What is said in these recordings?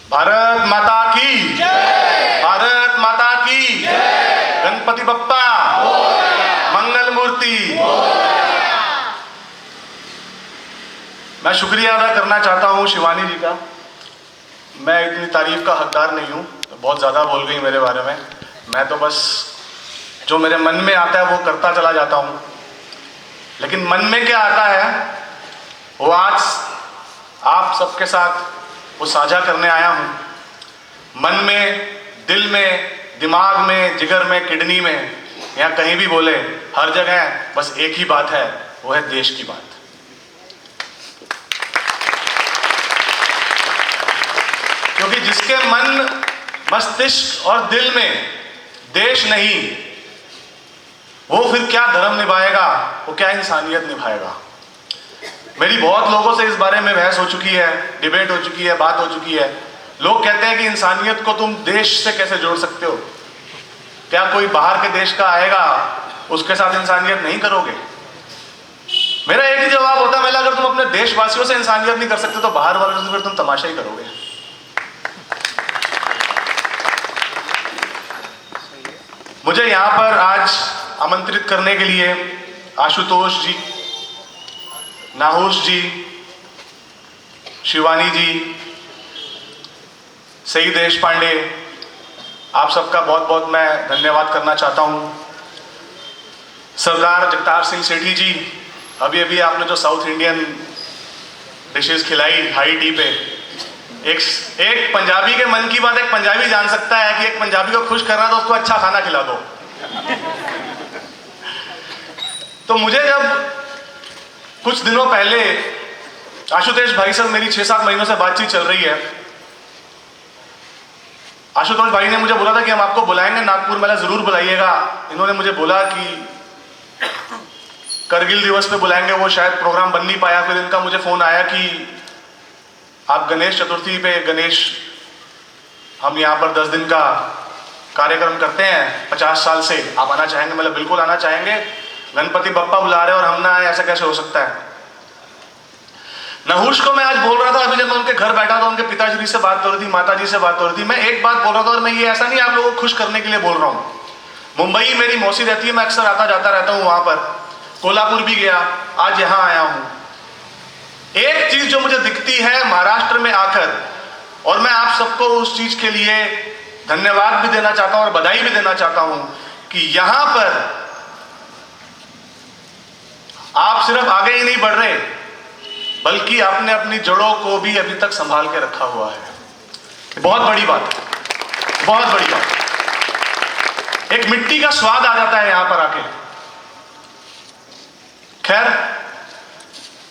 भारत माता की जय। भारत माता की जय। गणपति बप्पा मंगल मूर्ति। मैं शुक्रिया अदा करना चाहता हूं शिवानी जी का। मैं इतनी तारीफ का हकदार नहीं हूं, बहुत ज़्यादा बोल गई मेरे बारे में। मैं तो बस जो मेरे मन में आता है वो करता चला जाता हूं, लेकिन मन में क्या आता है वो आज आप सबके साथ वो साझा करने आया हूं। मन में, दिल में, दिमाग में, जिगर में, किडनी में, या कहीं भी बोले, हर जगह बस एक ही बात है, वो है देश की बात। क्योंकि जिसके मन, मस्तिष्क और दिल में देश नहीं, वो फिर क्या धर्म निभाएगा, वो क्या इंसानियत निभाएगा। मेरी बहुत लोगों से इस बारे में बहस हो चुकी है, डिबेट हो चुकी है, बात हो चुकी है। लोग कहते हैं कि इंसानियत को तुम देश से कैसे जोड़ सकते हो? क्या कोई बाहर के देश का आएगा उसके साथ इंसानियत नहीं करोगे? मेरा एक ही जवाब होता है, मैंने अगर तुम अपने देशवासियों से इंसानियत नहीं कर सकते तो बाहर वालों से फिर तुम तमाशा ही करोगे। मुझे यहां पर आज आमंत्रित करने के लिए आशुतोष जी, नाहुष जी, शिवानी जी, सई देशपांडे, आप सबका बहुत बहुत मैं धन्यवाद करना चाहता हूं। सरदार जगतार सिंह सेठी जी, अभी अभी आपने जो साउथ इंडियन डिशेस खिलाई हाई टी पे, एक पंजाबी के मन की बात एक पंजाबी जान सकता है कि एक पंजाबी को खुश करना तो उसको अच्छा खाना खिला दो। तो मुझे जब कुछ दिनों पहले आशुतोष भाई से मेरी 6-7 महीनों से बातचीत चल रही है, आशुतोष भाई ने मुझे बोला था कि हम आपको बुलाएंगे नागपुर मेला, जरूर बुलाइएगा। इन्होंने मुझे बोला कि करगिल दिवस पे बुलाएंगे, वो शायद प्रोग्राम बन नहीं पाया। फिर इनका मुझे फोन आया कि आप गणेश चतुर्थी पे, गणेश हम यहाँ पर 10 दिन का कार्यक्रम करते हैं 50 साल से, आप आना चाहेंगे? मतलब बिल्कुल आना चाहेंगे, गणपति बप्पा बुला रहे और हम ना आए, ऐसा कैसे हो सकता है? नहुष को मैं आज बोल रहा था, अभी जब मैं उनके घर बैठा था, उनके पिताजी से बात हो रही थी, माताजी से बात हो रही थी, मैं एक बात बोल रहा था, और मैं ये ऐसा नहीं आप लोगों को खुश करने के लिए बोल रहा हूँ। मुंबई मेरी मौसी रहती है, मैं अक्सर आता जाता रहता हूँ वहां पर, कोल्हापुर भी गया, आज यहाँ आया हूँ। एक चीज जो मुझे दिखती है महाराष्ट्र में आकर, और मैं आप सबको उस चीज के लिए धन्यवाद भी देना चाहता हूं और बधाई भी देना चाहता हूं कि यहां पर आप सिर्फ आगे ही नहीं बढ़ रहे, बल्कि आपने अपनी जड़ों को भी अभी तक संभाल के रखा हुआ है। बहुत बड़ी बात है, बहुत बड़ी बात। एक मिट्टी का स्वाद आ जाता है यहां पर आके। खैर,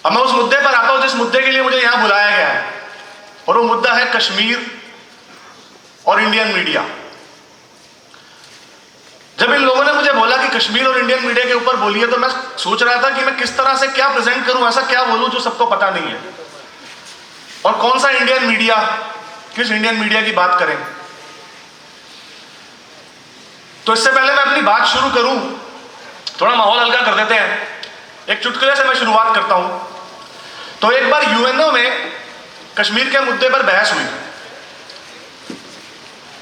अब मैं उस मुद्दे पर आता हूं जिस मुद्दे के लिए मुझे यहां बुलाया गया है, और वो मुद्दा है कश्मीर और इंडियन मीडिया। जब इन लोगों ने मुझे बोला कि कश्मीर और इंडियन मीडिया के ऊपर बोलिए, तो मैं सोच रहा था कि मैं किस तरह से क्या प्रेजेंट करूं, ऐसा क्या बोलूं जो सबको पता नहीं है, और कौन सा इंडियन मीडिया, किस इंडियन मीडिया की बात करें। तो इससे पहले मैं अपनी बात शुरू करूं, थोड़ा माहौल हल्का कर देते हैं। एक चुटकुले से मैं शुरुआत करता हूं। तो एक बार यूएनओ में कश्मीर के मुद्दे पर बहस हुई।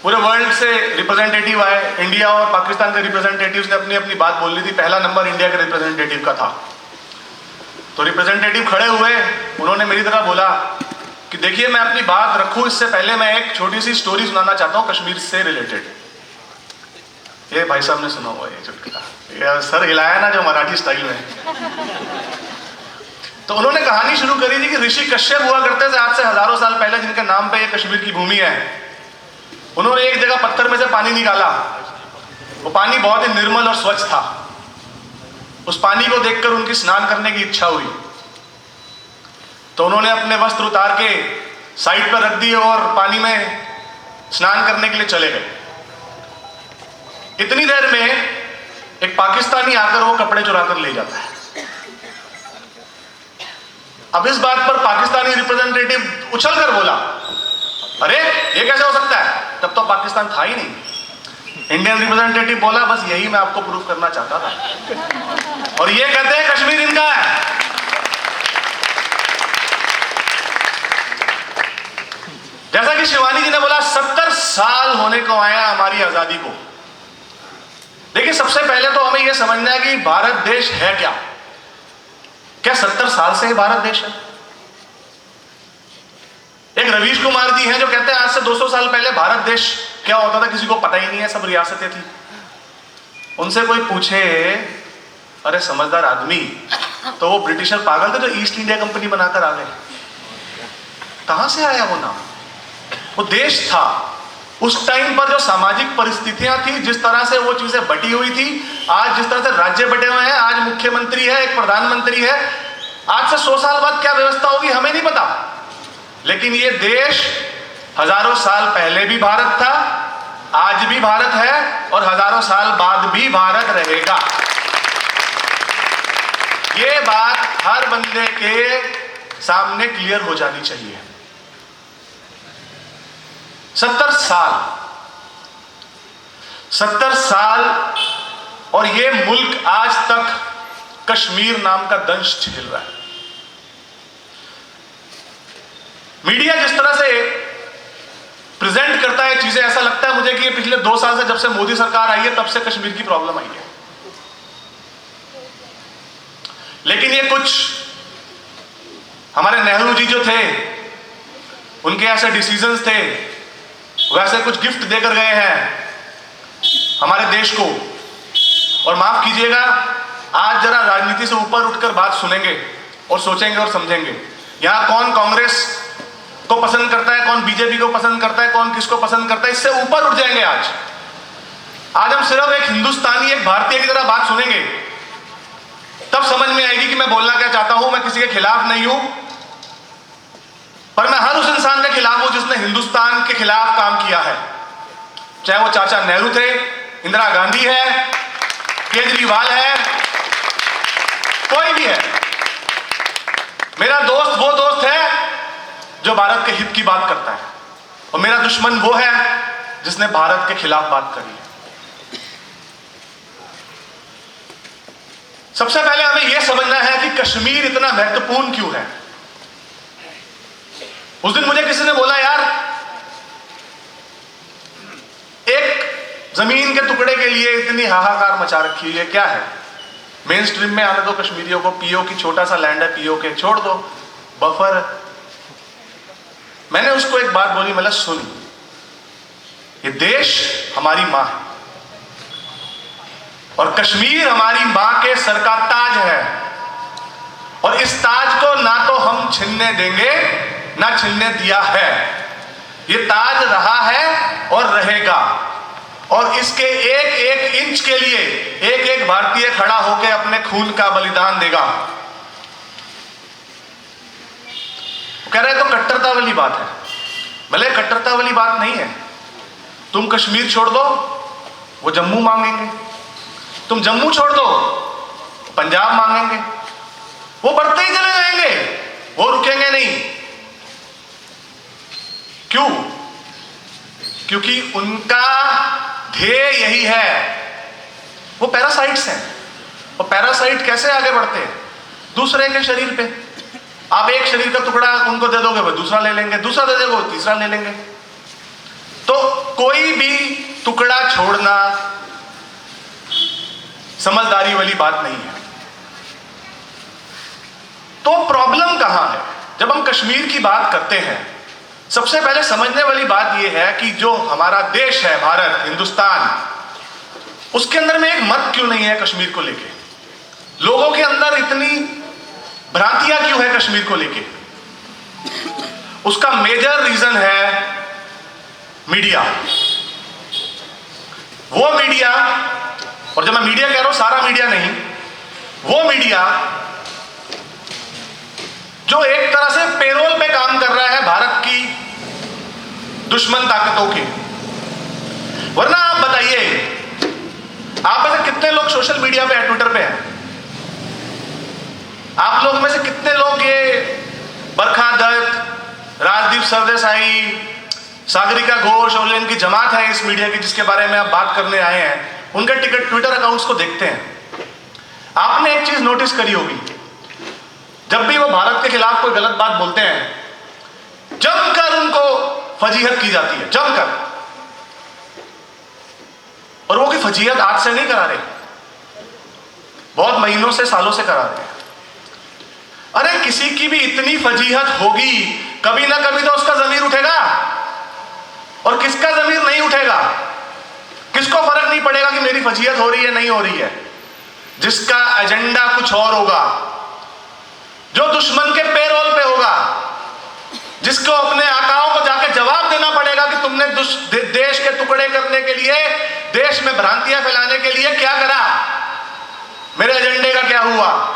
पूरे वर्ल्ड से रिप्रेजेंटेटिव आए, इंडिया और पाकिस्तान के रिप्रेजेंटेटिव्स ने अपनी अपनी बात बोलनी थी। पहला नंबर इंडिया के रिप्रेजेंटेटिव का था। तो रिप्रेजेंटेटिव खड़े हुए, उन्होंने मेरी तरह बोला कि देखिए, मैं अपनी बात रखूं इससे पहले मैं एक छोटी सी स्टोरी सुनाना चाहता हूं कश्मीर से रिलेटेड। ये भाई साहब ने सुना हुआ ये चुटकुला, सर हिलाया ना जो मराठी स्टाइल में। तो उन्होंने कहानी शुरू करी थी कि ऋषि कश्यप हुआ करते थे आज से हजारों साल पहले, जिनके नाम पे ये कश्मीर की भूमि है। उन्होंने एक जगह पत्थर में से पानी निकाला, वो पानी बहुत ही निर्मल और स्वच्छ था। उस पानी को देखकर उनकी स्नान करने की इच्छा हुई, तो उन्होंने अपने वस्त्र उतार के साइड पर रख दिए और पानी में स्नान करने के लिए चले गए। इतनी देर में एक पाकिस्तानी आकर वो कपड़े चुरा कर ले जाता है। अब इस बात पर पाकिस्तानी रिप्रेजेंटेटिव उछल कर बोला, अरे ये कैसे हो सकता है, तब तो पाकिस्तान था ही नहीं। इंडियन रिप्रेजेंटेटिव बोला, बस यही मैं आपको प्रूव करना चाहता था, और ये कहते हैं कश्मीर इनका है। जैसा कि शिवानी जी साल होने को आया हमारी आजादी को। देखिए, सबसे पहले तो हमें यह समझना है कि भारत देश है क्या। क्या 70 साल से ही भारत देश है? एक रवीश कुमार जी हैं जो कहते हैं आज से 200 साल पहले भारत देश क्या होता था किसी को पता ही नहीं है, सब रियासतें थी। उनसे कोई पूछे, अरे समझदार आदमी, तो वो ब्रिटिशर पागल थे जो ईस्ट इंडिया कंपनी बनाकर आ गए? कहां से आया वो नाम? वो देश था। उस टाइम पर जो सामाजिक परिस्थितियां थी, जिस तरह से वो चीजें बटी हुई थी, आज जिस तरह से राज्य बटे हुए हैं, आज मुख्यमंत्री है, एक प्रधानमंत्री है, आज से 100 साल बाद क्या व्यवस्था होगी हमें नहीं पता। लेकिन ये देश हजारों साल पहले भी भारत था, आज भी भारत है और हजारों साल बाद भी भारत रहेगा। ये बात हर बंदे के सामने क्लियर हो जानी चाहिए। 70 साल और ये मुल्क आज तक कश्मीर नाम का दंश झेल रहा है। मीडिया जिस तरह से प्रेजेंट करता है चीजें, ऐसा लगता है मुझे कि ये पिछले 2 साल से, जब से मोदी सरकार आई है, तब से कश्मीर की प्रॉब्लम आई है। लेकिन ये कुछ हमारे नेहरू जी जो थे, उनके ऐसे डिसीजंस थे, वैसे कुछ गिफ्ट देकर गए हैं हमारे देश को। और माफ कीजिएगा, आज जरा राजनीति से ऊपर उठकर बात सुनेंगे और सोचेंगे और समझेंगे। यहां कौन कांग्रेस को पसंद करता है, कौन बीजेपी को पसंद करता है, कौन किसको पसंद करता है, इससे ऊपर उठ जाएंगे। आज हम सिर्फ एक हिंदुस्तानी, एक भारतीय की तरह बात सुनेंगे, तब समझ में आएगी कि मैं बोलना क्या चाहता हूं। मैं किसी के खिलाफ नहीं हूं, पर मैं हर उस इंसान के खिलाफ हूं जिसने हिंदुस्तान के खिलाफ काम किया है। चाहे वो चाचा नेहरू थे, इंदिरा गांधी है, केजरीवाल है, कोई भी है। मेरा दोस्त वो दोस्त है जो भारत के हित की बात करता है, और मेरा दुश्मन वो है जिसने भारत के खिलाफ बात करी है। सबसे पहले हमें यह समझना है कि कश्मीर इतना महत्वपूर्ण क्यों है। उस दिन मुझे किसी ने बोला, यार एक जमीन के टुकड़े के लिए इतनी हाहाकार मचा रखी हुई है, क्या है? मेन स्ट्रीम में आने दो कश्मीरियों को, पीओ की छोटा सा लैंड है, पीओ के छोड़ दो, बफर। मैंने उसको एक बात बोली, मतलब सुन, ये देश हमारी मां है और कश्मीर हमारी मां के सर का ताज है, और इस ताज को ना तो हम छीनने देंगे ना छीनने दिया है। ये ताज रहा है और रहेगा, और इसके एक एक इंच के लिए एक एक भारतीय खड़ा होकर अपने खून का बलिदान देगा। कह रहे तो कट्टरता वाली बात है। भले कट्टरता वाली बात नहीं है। तुम कश्मीर छोड़ दो, वो जम्मू मांगेंगे। तुम जम्मू छोड़ दो, पंजाब मांगेंगे। वो बढ़ते ही चले जाएंगे, वो रुकेंगे नहीं। क्यों? क्योंकि उनका ध्येय यही है। वो पैरासाइट्स हैं। वो पैरासाइट कैसे आगे बढ़ते हैं? दूसरे के शरीर पे। आप एक शरीर का टुकड़ा उनको दे दोगे, वो दूसरा ले लेंगे, दूसरा दे दोगे, वो तीसरा ले लेंगे। तो कोई भी टुकड़ा छोड़ना समझदारी वाली बात नहीं है। तो प्रॉब्लम कहां है? जब हम कश्मीर की बात करते हैं, सबसे पहले समझने वाली बात यह है कि जो हमारा देश है, भारत, हिंदुस्तान, उसके अंदर में एक मत क्यों नहीं है कश्मीर को लेके? लोगों के अंदर इतनी भ्रांतियां क्यों है कश्मीर को लेके? उसका मेजर रीजन है मीडिया। वो मीडिया, और जब मैं मीडिया कह रहा हूं सारा मीडिया नहीं, वो मीडिया जो एक तरह से पेरोल पे काम कर रहा है भारत की दुश्मन ताकतों के। वरना आप बताइए, आप में से कितने लोग सोशल मीडिया पे, ट्विटर पे हैं? आप लोग में से कितने लोग ये बरखा दत्त, राजदीप सरदेसाई, सागरिका घोष और इनकी जमात है इस मीडिया की जिसके बारे में आप बात करने आए हैं, उनके ट्विटर अकाउंट्स को देखते हैं? आपने एक चीज नोटिस करी होगी, जब भी वो भारत के खिलाफ कोई गलत बात बोलते हैं, जमकर उनको फजीहत की जाती है, जमकर। और वो की फजीहत आज से नहीं करा रहे, बहुत महीनों से, सालों से करा रहे हैं। अरे किसी की भी इतनी फजीहत होगी, कभी ना कभी तो उसका ज़मीर उठेगा। और किसका ज़मीर नहीं उठेगा? किसको फर्क नहीं पड़ेगा कि मेरी फजीहत हो रही है नहीं हो रही है? जिसका एजेंडा कुछ और होगा, जो दुश्मन के पेरोल पे होगा, जिसको अपने आकाओं को जाके जवाब देना पड़ेगा कि तुमने देश के टुकड़े करने के लिए, देश में भ्रांतियां फैलाने के लिए क्या करा, मेरे एजेंडे का क्या हुआ,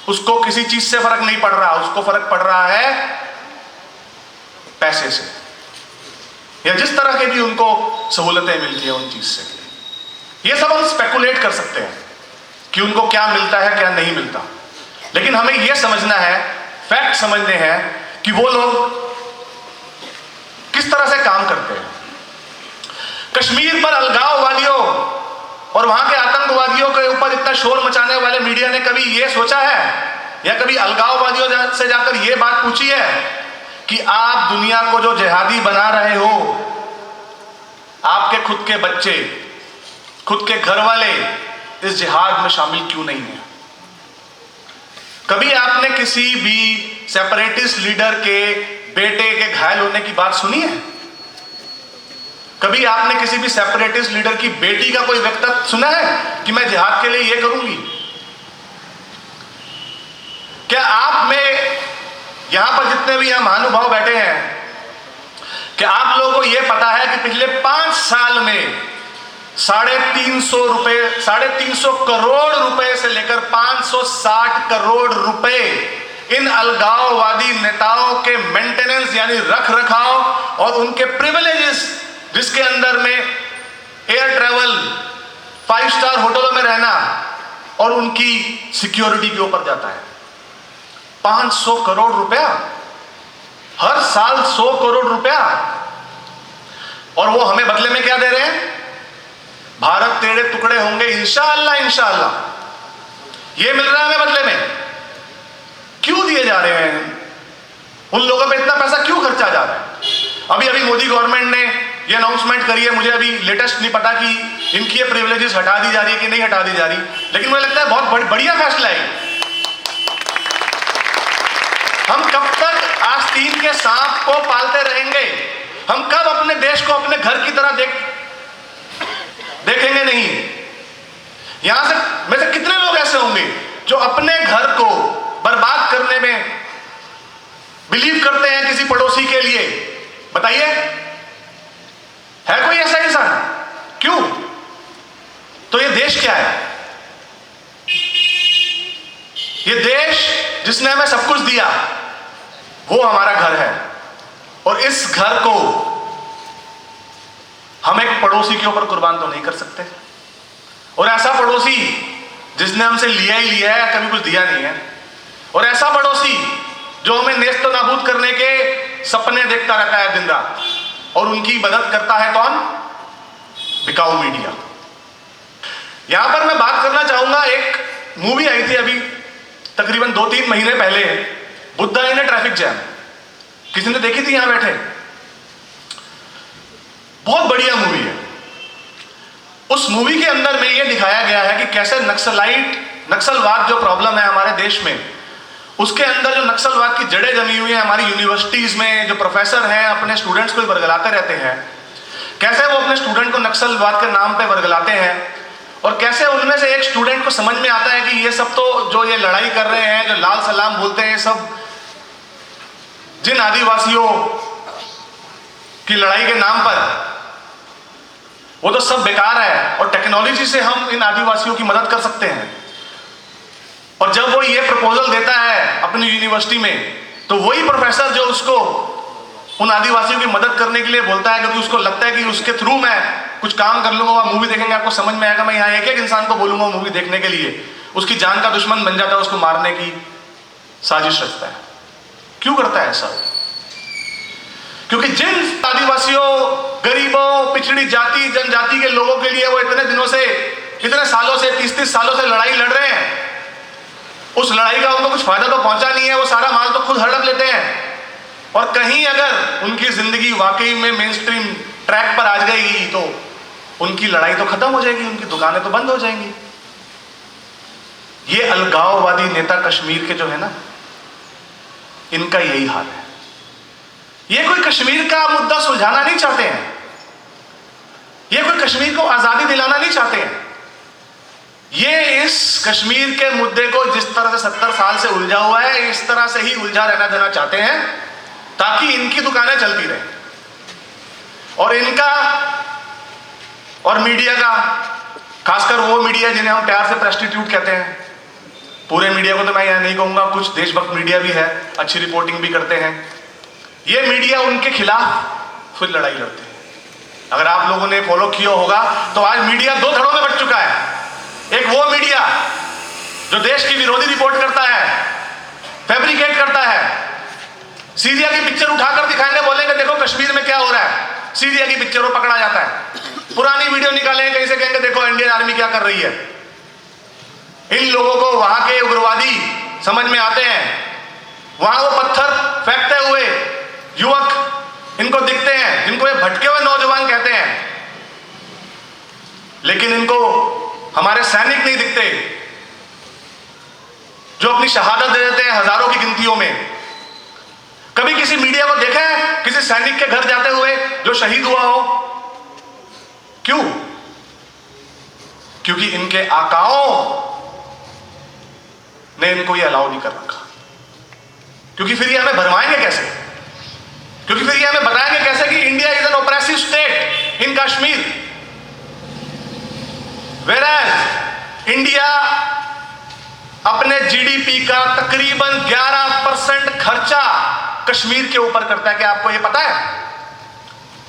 उसको किसी चीज से फर्क नहीं पड़ रहा। उसको फर्क पड़ रहा है पैसे से, या जिस तरह के भी उनको सहूलतें मिलती है उन चीज से। ये सब हम स्पेकुलेट कर सकते हैं कि उनको क्या मिलता है क्या नहीं मिलता, लेकिन हमें यह समझना है, फैक्ट समझने हैं कि वो लोग किस तरह से काम करते हैं। कश्मीर पर अलगाववादियों और वहां के आतंकवादियों के ऊपर इतना शोर मचाने वाले मीडिया ने कभी यह सोचा है, या कभी अलगाववादियों से जाकर यह बात पूछी है कि आप दुनिया को जो जिहादी बना रहे हो, आपके खुद के बच्चे, खुद के घर वाले इस जिहाद में शामिल क्यों नहीं है? कभी आपने किसी भी सेपरेटिस्ट लीडर के बेटे के घायल होने की बात सुनी है? कभी आपने किसी भी सेपरेटिस्ट लीडर की बेटी का कोई वक्तव्य सुना है कि मैं जिहाद के लिए यह करूंगी? क्या आप में, यहां पर जितने भी हम महानुभाव बैठे हैं, क्या आप लोगों को यह पता है कि पिछले 5 साल में 350 करोड़ रुपए से लेकर 560 करोड़ रुपए इन अलगाववादी नेताओं के मेंटेनेंस यानी रख रखाव और उनके प्रिविलेजेस, जिसके अंदर में एयर ट्रैवल, 5 स्टार होटलों में रहना और उनकी सिक्योरिटी के ऊपर जाता है। 500 करोड़ रुपया हर साल, 100 करोड़ रुपया, और वो हमें बदले में क्या दे रहे हैं? भारत तेरे टुकड़े होंगे इंशाअल्लाह, इंशाअल्लाह। ये मिल रहा है हमें बदले में। क्यों दिए जा रहे हैं? उन लोगों पे इतना पैसा क्यों खर्चा जा रहा है? अभी मोदी गवर्नमेंट ने ये अनाउंसमेंट करी है, मुझे अभी लेटेस्ट नहीं पता कि इनकी ये प्रिविलेजेस हटा दी जा रही है कि नहीं हटा दी जा रही, लेकिन मुझे लगता है बहुत बढ़िया फैसला है। हम कब तक आस्तीन के सांप को पालते रहेंगे? हम कब अपने देश को अपने घर की तरह देखेंगे? नहीं। यहां से में से कितने लोग ऐसे होंगे जो अपने घर को बर्बाद करने में बिलीव करते हैं किसी पड़ोसी के लिए? बताइए, है कोई ऐसा इंसान? क्यों? तो ये देश क्या है? ये देश जिसने हमें सब कुछ दिया, वो हमारा घर है, और इस घर को हम एक पड़ोसी के ऊपर कुर्बान तो नहीं कर सकते। और ऐसा पड़ोसी जिसने हमसे लिया ही लिया है, कभी कुछ दिया नहीं है, और ऐसा पड़ोसी जो हमें नेस्त नाबूद करने के सपने देखता रहता है दिन रात, और उनकी मदद करता है कौन? बिकाऊ मीडिया। यहां पर मैं बात करना चाहूंगा, एक मूवी आई थी अभी तकरीबन 2-3 महीने पहले, बुद्धा इन ए ट्रैफिक जैम। किसी ने देखी थी यहां बैठे? बहुत बढ़िया मूवी है। उस मूवी के अंदर में यह दिखाया गया है कि कैसे नक्सलवाद जो प्रॉब्लम है हमारे देश में, उसके अंदर जो नक्सलवाद की जड़ें जमी हुई हैं हमारी यूनिवर्सिटीज में, जो प्रोफेसर हैं अपने स्टूडेंट्स को वर्गलाते रहते हैं, कैसे वो अपने स्टूडेंट को नक्सलवाद के नाम पे वर्गलाते हैं, और कैसे उनमें से एक स्टूडेंट को समझ में आता है कि ये सब तो जो ये लड़ाई कर रहे हैं, जो लाल सलाम बोलते हैं, सब जिन आदिवासियों की लड़ाई के नाम पर, वो तो सब बेकार है, और टेक्नोलॉजी से हम इन आदिवासियों की मदद कर सकते हैं। और जब वो ये प्रपोजल देता है अपनी यूनिवर्सिटी में, तो वही प्रोफेसर जो उसको उन आदिवासियों की मदद करने के लिए बोलता है, क्योंकि उसको लगता है कि उसके थ्रू मैं कुछ काम कर लूंगा, मूवी देखेंगे आपको समझ में आएगा, मैं यहाँ एक एक इंसान को बोलूंगा मूवी देखने के लिए, उसकी जान का दुश्मन बन जाता है, उसको मारने की साजिश रचता है। क्यों करता है ऐसा? क्योंकि जिन आदिवासियों, गरीबों, पिछड़ी जाति, जनजाति के लोगों के लिए वो इतने दिनों से, इतने सालों से, 30-30 सालों से लड़ाई लड़ रहे हैं, उस लड़ाई का उनको कुछ फायदा तो पहुंचा नहीं है, वो सारा माल तो खुद हड़प लेते हैं। और कहीं अगर उनकी जिंदगी वाकई में मेन स्ट्रीम ट्रैक पर आ गई, तो उनकी लड़ाई तो खत्म हो जाएगी, उनकी दुकानें तो बंद हो जाएंगी। ये अलगाववादी नेता कश्मीर के जो है ना, इनका यही हाल है। ये कोई कश्मीर का मुद्दा सुलझाना नहीं चाहते हैं, ये कोई कश्मीर को आजादी दिलाना नहीं चाहते हैं। ये इस कश्मीर के मुद्दे को जिस तरह से 70 साल से उलझा हुआ है, इस तरह से ही उलझा रहना देना चाहते हैं, ताकि इनकी दुकानें चलती रहें। और इनका और मीडिया का, खासकर वो मीडिया जिन्हें हम प्यार से प्रेस्टिट्यूट कहते हैं, पूरे मीडिया को तो मैं यह नहीं कहूंगा, कुछ देशभक्त मीडिया भी है, अच्छी रिपोर्टिंग भी करते हैं, ये मीडिया उनके खिलाफ खुद लड़ाई लड़ते हैं। अगर आप लोगों ने फॉलो किया होगा तो आज मीडिया दो धड़ों में बट चुका है। एक वो मीडिया जो देश की विरोधी रिपोर्ट करता है, फैब्रिकेट करता है, सीरिया की पिक्चर उठाकर दिखाएंगे, बोलेंगे देखो कश्मीर में क्या हो रहा है, सीरिया की पिक्चर वो पकड़ा जाता है। पुरानी वीडियो निकालेंगे कहीं से, कहेंगे देखो इंडियन आर्मी क्या कर रही है। इन लोगों को वहां के उग्रवादी समझ में आते हैं, वहां वो पत्थर फेंकते हुए युवक इनको दिखते हैं, जिनको ये भटके हुए नौजवान कहते हैं, लेकिन इनको हमारे सैनिक नहीं दिखते जो अपनी शहादत दे देते हैं हजारों की गिनतियों में। कभी किसी मीडिया को देखा है किसी सैनिक के घर जाते हुए जो शहीद हुआ हो? क्यों? क्योंकि इनके आकाओं ने इनको ये अलाउ नहीं कर रखा। क्योंकि फिर ये हमें भरमाएंगे कैसे? क्योंकि फिर ये हमें बताएंगे कैसे कि India is an oppressive state in Kashmir, वेराज India अपने जीडीपी का तकरीबन 11% खर्चा कश्मीर के ऊपर करता है। क्या आपको यह पता है?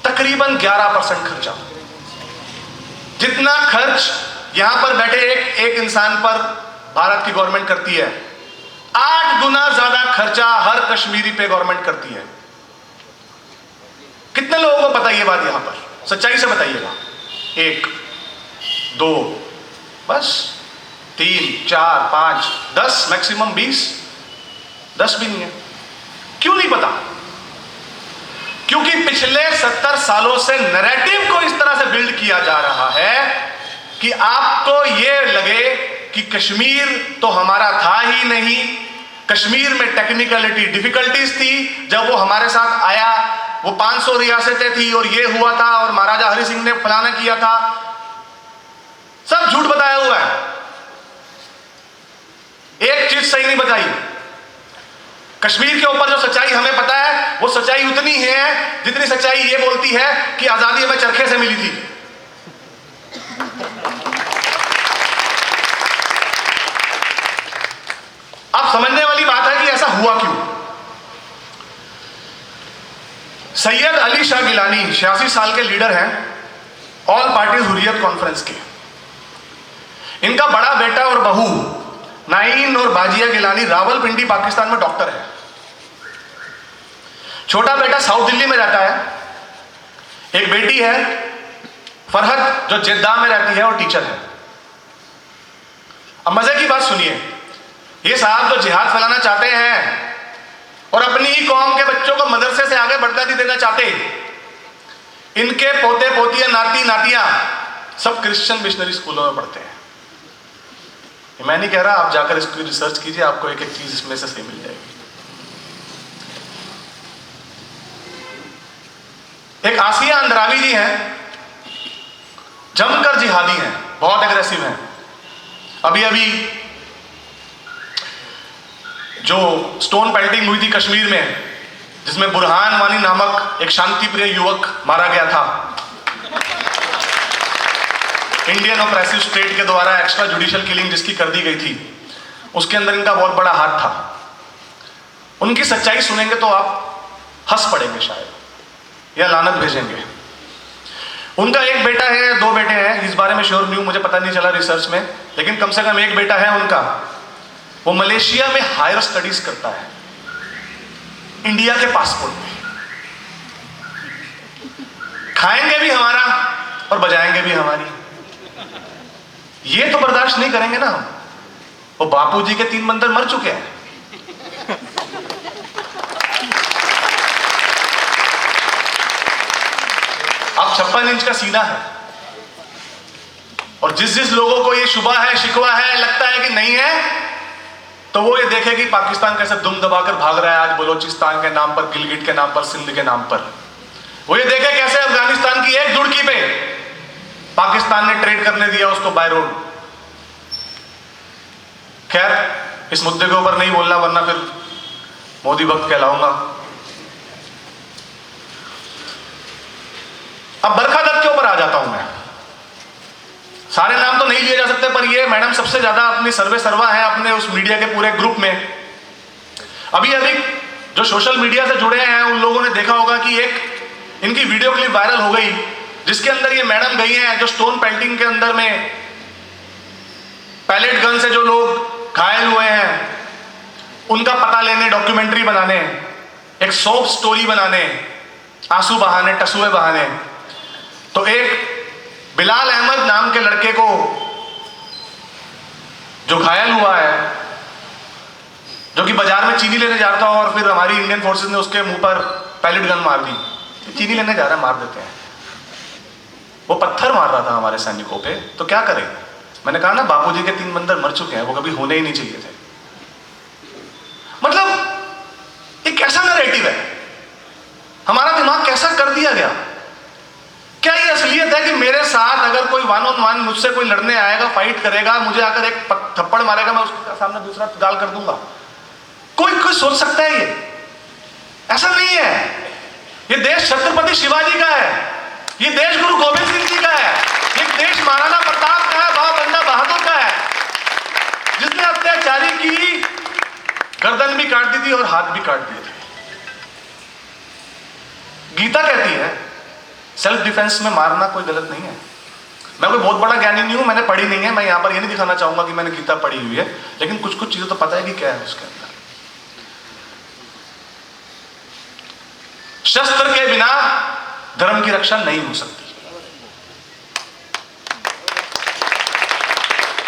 तकरीबन 11% खर्चा। जितना खर्च यहां पर बैठे एक इंसान पर भारत की गवर्नमेंट करती है, 8 गुना ज्यादा खर्चा हर कश्मीरी पे गवर्नमेंट करती है। कितने लोगों को पता ये बात? यहां पर सच्चाई से बताइएगा। 1, 2, बस 3, 4, 5, 10, मैक्सिमम 20, 10 भी नहीं है। क्यों नहीं पता? क्योंकि पिछले 70 सालों से नैरेटिव को इस तरह से बिल्ड किया जा रहा है कि आपको यह लगे कि कश्मीर तो हमारा था ही नहीं, कश्मीर में टेक्निकलिटी डिफिकल्टीज थी, जब वो हमारे साथ आया वो 500 रियासतें थी और ये हुआ था और महाराजा हरि सिंह ने फलाना किया था। सब झूठ बताया हुआ है, एक चीज सही नहीं बताई। कश्मीर के ऊपर जो सच्चाई हमें पता है वो सच्चाई उतनी है जितनी सच्चाई ये बोलती है कि आजादी हमें चरखे से मिली थी। अब समझने वाली बात है कि ऐसा हुआ क्यों। सैयद अली शाह गिलानी 86 साल के लीडर हैं, ऑल पार्टीज हुर्रियत कॉन्फ्रेंस के। इनका बड़ा बेटा और बहू नाइन और बाजिया गिलानी रावलपिंडी पाकिस्तान में डॉक्टर है। छोटा बेटा साउथ दिल्ली में रहता है। एक बेटी है फरहत जो जेद्दाह में रहती है और टीचर है। अब मजे की बात सुनिए, ये साहब जो जिहाद फैलाना चाहते हैं और अपनी ही कौम के बच्चों को मदरसे से आगे बढ़ना नहीं देना चाहते, इनके पोते पोतियां नाती नातियां सब क्रिश्चियन मिशनरी स्कूलों में पढ़ते हैं। मैं नहीं कह रहा, आप जाकर इसकी रिसर्च कीजिए, आपको एक एक चीज इसमें से सही मिल जाएगी। एक आसिया अंद्रावी जी हैं, जमकर जिहादी हैं, बहुत एग्रेसिव हैं। अभी अभी जो स्टोन पेल्टिंग हुई थी कश्मीर में, जिसमें बुरहान वानी नामक एक शांतिप्रिय युवक मारा गया था, इंडियन ऑपरेसिव स्टेट के द्वारा एक्स्ट्रा जुडिशियल किलिंग जिसकी कर दी गई थी, उसके अंदर इनका बहुत बड़ा हाथ था। उनकी सच्चाई सुनेंगे तो आप हंस पड़ेंगे शायद, या लानत भेजेंगे। उनका एक बेटा है, 2 बेटे हैं, इस बारे में श्योर नहीं हूं, मुझे पता नहीं चला रिसर्च में, लेकिन कम से कम एक बेटा है उनका, वो मलेशिया में हायर स्टडीज करता है इंडिया के पासपोर्ट में। खाएंगे भी हमारा और बजाएंगे भी हमारी। ये तो बर्दाश्त नहीं करेंगे ना हम। वो बापू जी के 3 बंदर मर चुके हैं। अब 56 इंच का सीना है, और जिस जिस लोगों को ये शुबा है, शिकवा है, लगता है कि नहीं है, तो वो ये देखे कि पाकिस्तान कैसे दुम दबाकर भाग रहा है आज बलोचिस्तान के नाम पर, गिलगिट के नाम पर, सिंध के नाम पर। वो ये देखे कैसे अफगानिस्तान की एक दुड़की पे पाकिस्तान ने ट्रेड करने दिया उसको बाय रोड। खैर, इस मुद्दे के ऊपर नहीं बोलना वरना फिर मोदी भक्त कहलाऊंगा। अब बरखा दत्त के ऊपर आ जाता हूं मैं। सारे नाम तो नहीं लिए जा सकते, पर ये मैडम सबसे ज्यादा अपनी सर्वे सर्वा है अपने उस मीडिया के पूरे ग्रुप में। अभी अभी जो सोशल मीडिया से जुड़े हैं उन लोगों ने देखा होगा कि एक इनकी वीडियो क्लिप वायरल हो गई जिसके अंदर ये मैडम गई हैं जो स्टोन पेल्टिंग के अंदर में पैलेट गन से जो लोग घायल हुए हैं उनका पता लेने, डॉक्यूमेंट्री बनाने, एक सॉफ्ट स्टोरी बनाने, आंसू बहाने, टसुए बहाने। तो एक बिलाल अहमद नाम के लड़के को जो घायल हुआ है, जो कि बाजार में चीनी लेने जा रहा था और फिर हमारी इंडियन फोर्सेस ने उसके मुंह पर पैलेट गन मार दी। चीनी लेने जा रहा है, मार देते हैं। वो पत्थर मार रहा था हमारे सैनिकों पे, तो क्या करें? मैंने कहा ना, बापूजी के 3 बंदर मर चुके हैं, वो कभी होने ही नहीं चाहिए थे। मतलब एक कैसा नैरेटिव है, हमारा दिमाग कैसा कर दिया गया। क्या ये असलियत है कि मेरे साथ अगर कोई 1 on 1 मुझसे कोई लड़ने आएगा, फाइट करेगा, मुझे आकर एक थप्पड़ मारेगा, मैं उसके सामने दूसरा गाल कर दूंगा? कोई सोच सकता है ये? ऐसा नहीं है। ये देश छत्रपति शिवाजी का है, ये देश गुरु गोविंद सिंह जी का है, ये देश महाराणा प्रताप का है, बाबा बंदा बहादुर का है, जिसने अत्याचारी की गर्दन भी काट दी थी और हाथ भी काट दिए थे। गीता कहती है सेल्फ डिफेंस में मारना कोई गलत नहीं है। मैं कोई बहुत बड़ा ज्ञानी नहीं हूं, मैंने पढ़ी नहीं है, मैं यहां पर ये नहीं दिखाना चाहूंगा कि मैंने गीता पढ़ी हुई है, लेकिन कुछ कुछ चीजें तो पता है कि क्या है उसके अंदर। शस्त्र के बिना धर्म की रक्षा नहीं हो सकती,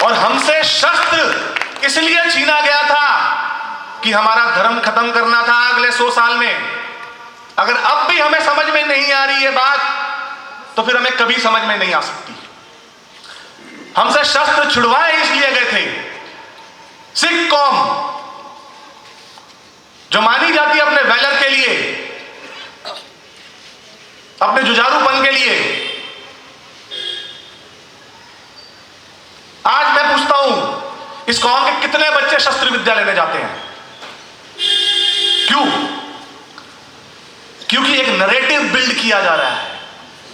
और हमसे शस्त्र इसलिए छीना गया था कि हमारा धर्म खत्म करना था अगले 100 साल में। अगर अब भी हमें समझ में नहीं आ रही है बात, तो फिर हमें कभी समझ में नहीं आ सकती। हमसे शस्त्र छुड़वाए इसलिए गए थे। सिख कौम जो मानी जाती है अपने वैलर के लिए, अपने जुझारूपन के लिए, आज मैं पूछता हूं इस कौम के कितने बच्चे शस्त्र विद्या लेने जाते हैं? क्यों? क्योंकि एक नैरेटिव बिल्ड किया जा रहा है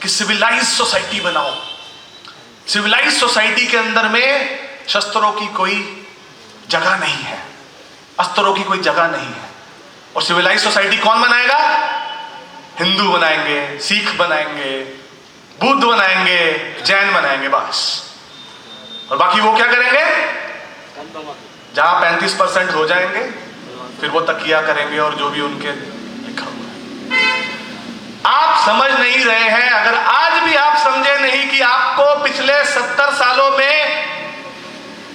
कि सिविलाइज सोसाइटी बनाओ। सिविलाइज सोसाइटी के अंदर में शस्त्रों की कोई जगह नहीं है, अस्त्रों की कोई जगह नहीं है। और सिविलाइज सोसाइटी कौन बनाएगा? हिंदू बनाएंगे, सिख बनाएंगे, बुद्ध बनाएंगे, जैन बनाएंगे, बस। और बाकी वो क्या करेंगे? जहां 35% हो जाएंगे फिर वो तकिया करेंगे और जो भी उनके लिखा हुआ है। आप समझ नहीं रहे हैं। अगर आज भी आप समझे नहीं कि आपको पिछले 70 सालों में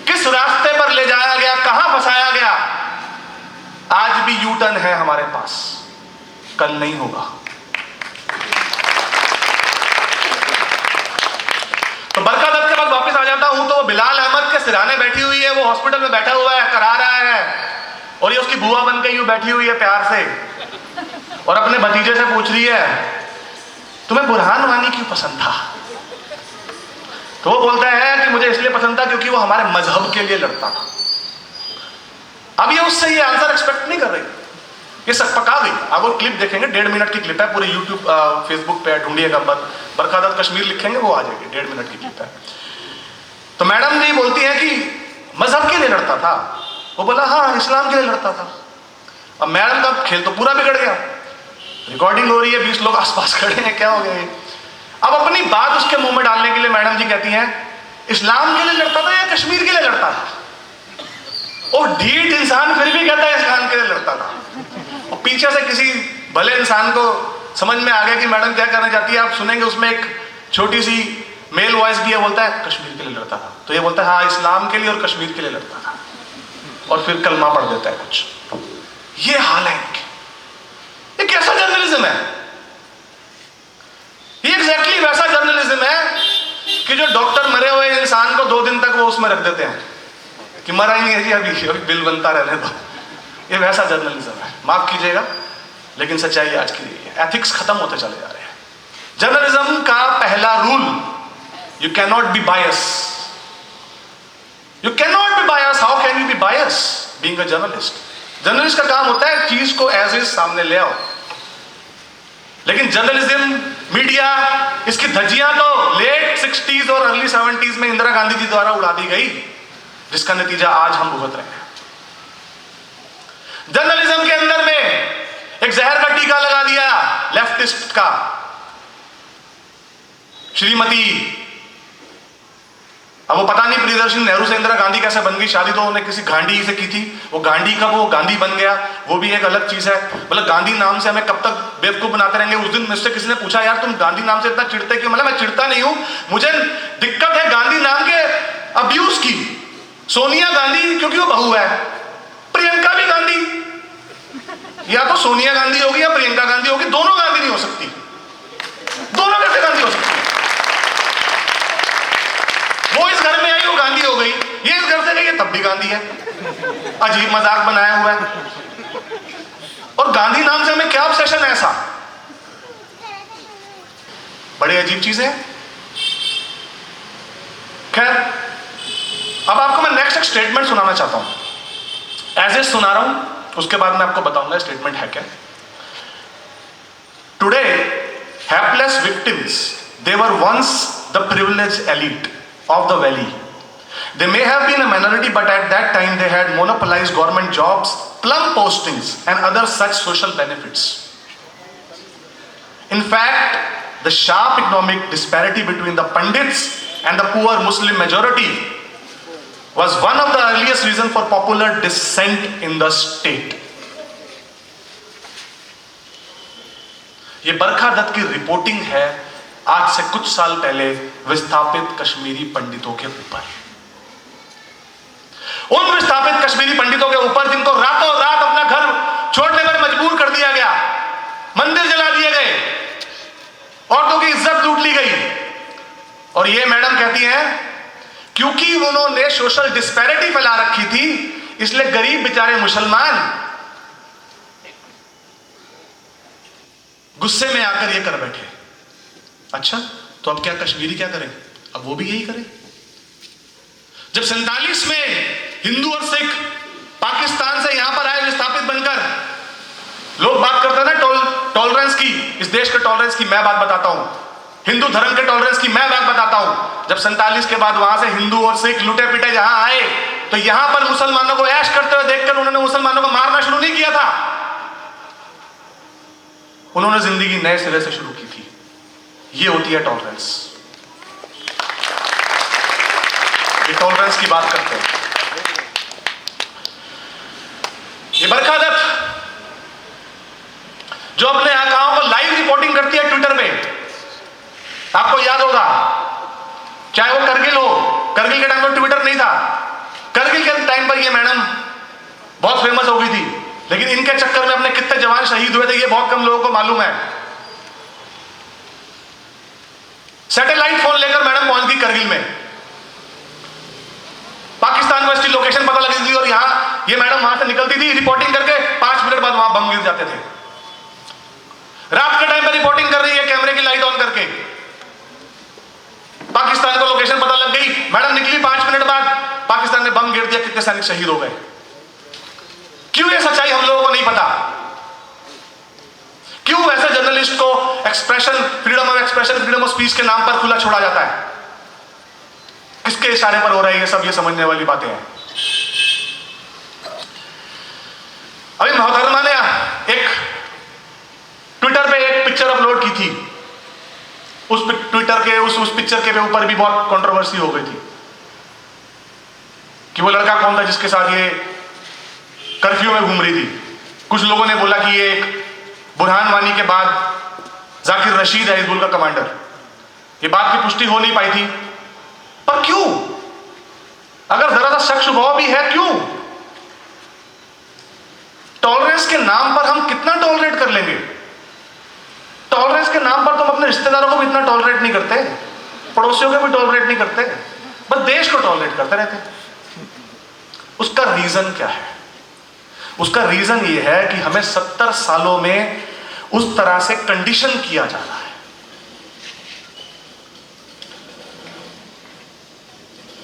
किस रास्ते पर ले जाया गया, कहां फंसाया गया, आज भी यू टर्न है हमारे पास, कल नहीं होगा। तो बरखा दत्त के पास वापस आ जाता हूं तो वो बिलाल अहमद के सिराने बैठी हुई है, वो हॉस्पिटल में बैठा हुआ है, करा रहा है, और ये उसकी बुआ बन के यूं बैठी हुई है प्यार से, और अपने भतीजे से पूछ रही है तुम्हें बुरहान वानी क्यों पसंद था? तो वो बोलता है कि मुझे इसलिए पसंद था क्योंकि वो हमारे मजहब के लिए लड़ता था। अब ये उससे ये आंसर एक्सपेक्ट नहीं कर रही, ये सब पका गई। आप वो क्लिप देखेंगे, 1.5 मिनट की क्लिप है, पूरे यूट्यूब फेसबुक पे ढूंढिएगा, बरखा दत्त कश्मीर लिखेंगे वो आ जाएगी, 1.5 मिनट की क्लिप है। तो मैडम जी बोलती है कि मजहब के लिए लड़ता था। वो बोला हाँ, इस्लाम के लिए लड़ता था। अब मैडम का खेल तो पूरा बिगड़ गया, रिकॉर्डिंग हो रही है, 20 लोग आसपास खड़े हैं, क्या हो गया? अब अपनी बात उसके मुंह में डालने के लिए मैडम जी कहती हैं इस्लाम के लिए लड़ता था या कश्मीर के लिए लड़ता था? और ढीठ इंसान फिर भी कहता है इस्लाम के लिए लड़ता था। और पीछे से किसी भले इंसान को समझ में आ गया कि मैडम क्या करना चाहती है। आप सुनेंगे उसमें एक छोटी सी मेल वॉइस भी है, बोलता है कश्मीर के लिए लड़ता था। तो ये बोलता है हाँ, इस्लाम के लिए और कश्मीर के लिए लड़ता था, और फिर कलमा पढ़ देता है कुछ। ये हाल है इनके। ये कैसा जर्नलिज्म है? ये एग्जैक्टली वैसा जर्नलिज्म है कि जो डॉक्टर मरे हुए इंसान उसमें रख देते हैं कि मरा ही नहीं है जी, अभी बिल बनता रहने दो। ये वैसा जर्नलिज्म है, माफ कीजिएगा लेकिन सच्चाई आज की है। एथिक्स खत्म होते चले जा रहे हैं। जर्नलिज्म का पहला rule, you cannot be bias. You cannot be bias. How can you be bias being a journalist? Journalist का काम होता है चीज को एज इज सामने ले आओ। लेकिन जर्नलिज्म, मीडिया, इसकी धज्जियां तो लेट 60s और अर्ली 70s में इंदिरा गांधी जी द्वारा उड़ा दी गई, जिसका नतीजा आज हम भुगत रहे हैं। जर्नलिज्म के अंदर में एक जहर का टीका लगा दिया लेफ्टिस्ट का। श्रीमती, अब वो पता नहीं प्रियदर्शनी नेहरू से इंदिरा गांधी कैसे बन गई। शादी तो उन्होंने किसी गांधी से की थी। वो गांधी कब वो गांधी बन गया, वो भी एक अलग चीज है। मतलब गांधी नाम से हमें कब तक बेवकूफ बनाते रहेंगे। उस दिन मुझसे किसी ने पूछा, यार तुम गांधी नाम से इतना चिढ़ते क्यों? मतलब मैं चिढ़ता नहीं हूं, मुझे दिक्कत है गांधी नाम के अब्यूज की। सोनिया गांधी क्योंकि वो बहू है, प्रियंका भी गांधी। या तो सोनिया गांधी होगी या प्रियंका गांधी होगी, दोनों गांधी नहीं हो सकती। दोनों कैसे गांधी हो सकती? वो इस घर में आई, वो गांधी हो गई। ये इस घर से गई, ये तब भी गांधी है। अजीब मजाक बनाया हुआ है। और गांधी नाम से हमें क्या ऑब्सेशन है ऐसा? बड़ी अजीब चीजें। खैर, अब आपको मैं नेक्स्ट एक स्टेटमेंट सुनाना चाहता हूं। एज ए सुना रहा हूं, उसके बाद मैं आपको बताऊंगा स्टेटमेंट है क्या। Today helpless victims, they were once the privileged elite of the valley. They may have been a minority, but at that time they had monopolized government jobs, plum postings and other such social benefits. In fact, the sharp economic disparity between the Pandits and the poor Muslim majority was one of the earliest reasons for popular dissent in the state. ये बरखा दत्त की reporting है आज से कुछ साल पहले विस्थापित कश्मीरी पंडितों के ऊपर। उन विस्थापित कश्मीरी पंडितों के ऊपर जिनको रातों रात अपना घर छोड़ने पर मजबूर कर दिया गया, मंदिर जला दिए गए, औरतों की इज्जत लूट ली गई। और ये मैडम कहती हैं क्योंकि उन्होंने सोशल डिस्पैरिटी फैला रखी थी, इसलिए गरीब बेचारे मुसलमान गुस्से में आकर ये कर बैठे। अच्छा, तो अब क्या कश्मीरी क्या करें? अब वो भी यही करें। जब 47 में हिंदू और सिख पाकिस्तान से यहां पर आए विस्थापित बनकर, लोग बात करते हैं ना टॉलरेंस की, इस देश के टॉलरेंस की। मैं बात बताता हूं, हिंदू धर्म के टॉलरेंस की मैं बात बताता हूं। जब 47 के बाद वहां से हिंदू और सिख लुटे पिटे जहां आए, तो यहां पर मुसलमानों को ऐश करते हुए देखकर उन्होंने मुसलमानों को मारना शुरू नहीं किया था, उन्होंने जिंदगी नए सिरे से शुरू की थी। ये होती है टॉलरेंस। ये टॉलरेंस की बात करते हैं। ये बरखा दत्त जो अपने आकाओं को लाइव रिपोर्टिंग करती है ट्विटर पे, आपको याद होगा, चाहे वो करगिल हो, करगिल के टाइम पर ट्विटर नहीं था, करगिल के टाइम पर ये मैडम बहुत फेमस हो गई थी, लेकिन इनके चक्कर में अपने कितने जवान शहीद हुए थे ये बहुत कम लोगों को मालूम है। सैटेलाइट फोन लेकर मैडम पहुंच गई करगिल में, पाकिस्तान को इसकी लोकेशन पता लगी थी, और यहां ये मैडम वहां से निकलती थी रिपोर्टिंग करके, 5 मिनट बाद वहां बम गिर जाते थे। रात के टाइम पर रिपोर्टिंग कर रही है कैमरे की लाइट ऑन करके, पाकिस्तान को लोकेशन पता लग गई, मैडम निकली 5 मिनट बाद, पाकिस्तान ने बम गिर दिया, कितने सैनिक शहीद हो गए। क्यों ये सच्चाई हम लोगों को नहीं पता? क्यों ऐसे जर्नलिस्ट को expression, freedom of expression, freedom of speech के नाम पर खुला छोड़ा जाता है? किसके इशारे पर हो रहा है ये सब? ये समझने वाली बातें हैं। अभी मोहतरमा ने एक ट्विटर पे एक पिक्चर अपलोड की थी, उस ट्विटर के उस पिक्चर के ऊपर भी बहुत कंट्रोवर्सी हो गई थी कि वो लड़का कौन था जिसके साथ ये कर्फ्यू में घूम रही थी। कुछ लोगों ने बोला कि ये एक बुरहान वानी के बाद जाकिर रशीद है हिजबुल का कमांडर। ये बात की पुष्टि हो नहीं पाई थी, पर क्यों? अगर जरा सा शक शुबह भी है, क्यों? टॉलरेंस के नाम पर हम कितना टॉलरेट कर लेंगे? टॉलरेंस के नाम पर तुम अपने रिश्तेदारों को भी इतना टॉलरेट नहीं करते, पड़ोसियों को भी टॉलरेट नहीं करते। बस देश को टॉलरेट करते रहते हैं। उसका रीजन क्या है? उसका रीजन ये है कि हमें 70 सालों में उस तरह से कंडीशन किया जा रहा है।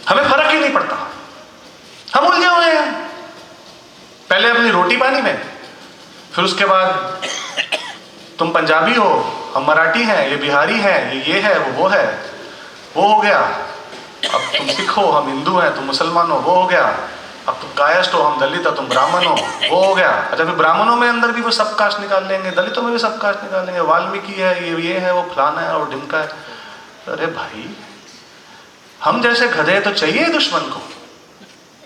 हमें फर्क ही नहीं पड़ता, हम उलझे हुए हैं पहले अपनी रोटी पानी में, फिर उसके बाद तुम पंजाबी हो, हम मराठी हैं, ये बिहारी हैं, ये है, वो है, वो हो गया। अब तुम सिख हो, हम हिंदू हैं, तुम मुसलमान हो, वो हो गया। अब तुम कायस्थ हो, हम दलित हो, तुम ब्राह्मण हो, वो हो गया। अच्छा, फिर ब्राह्मणों में अंदर भी वो सब कास्ट निकाल लेंगे, दलितों में भी सब कास्ट निकाल लेंगे, वाल्मीकि है, ये है, वो फलाना है और ढिमका है। अरे भाई, हम जैसे गधे तो चाहिए दुश्मन को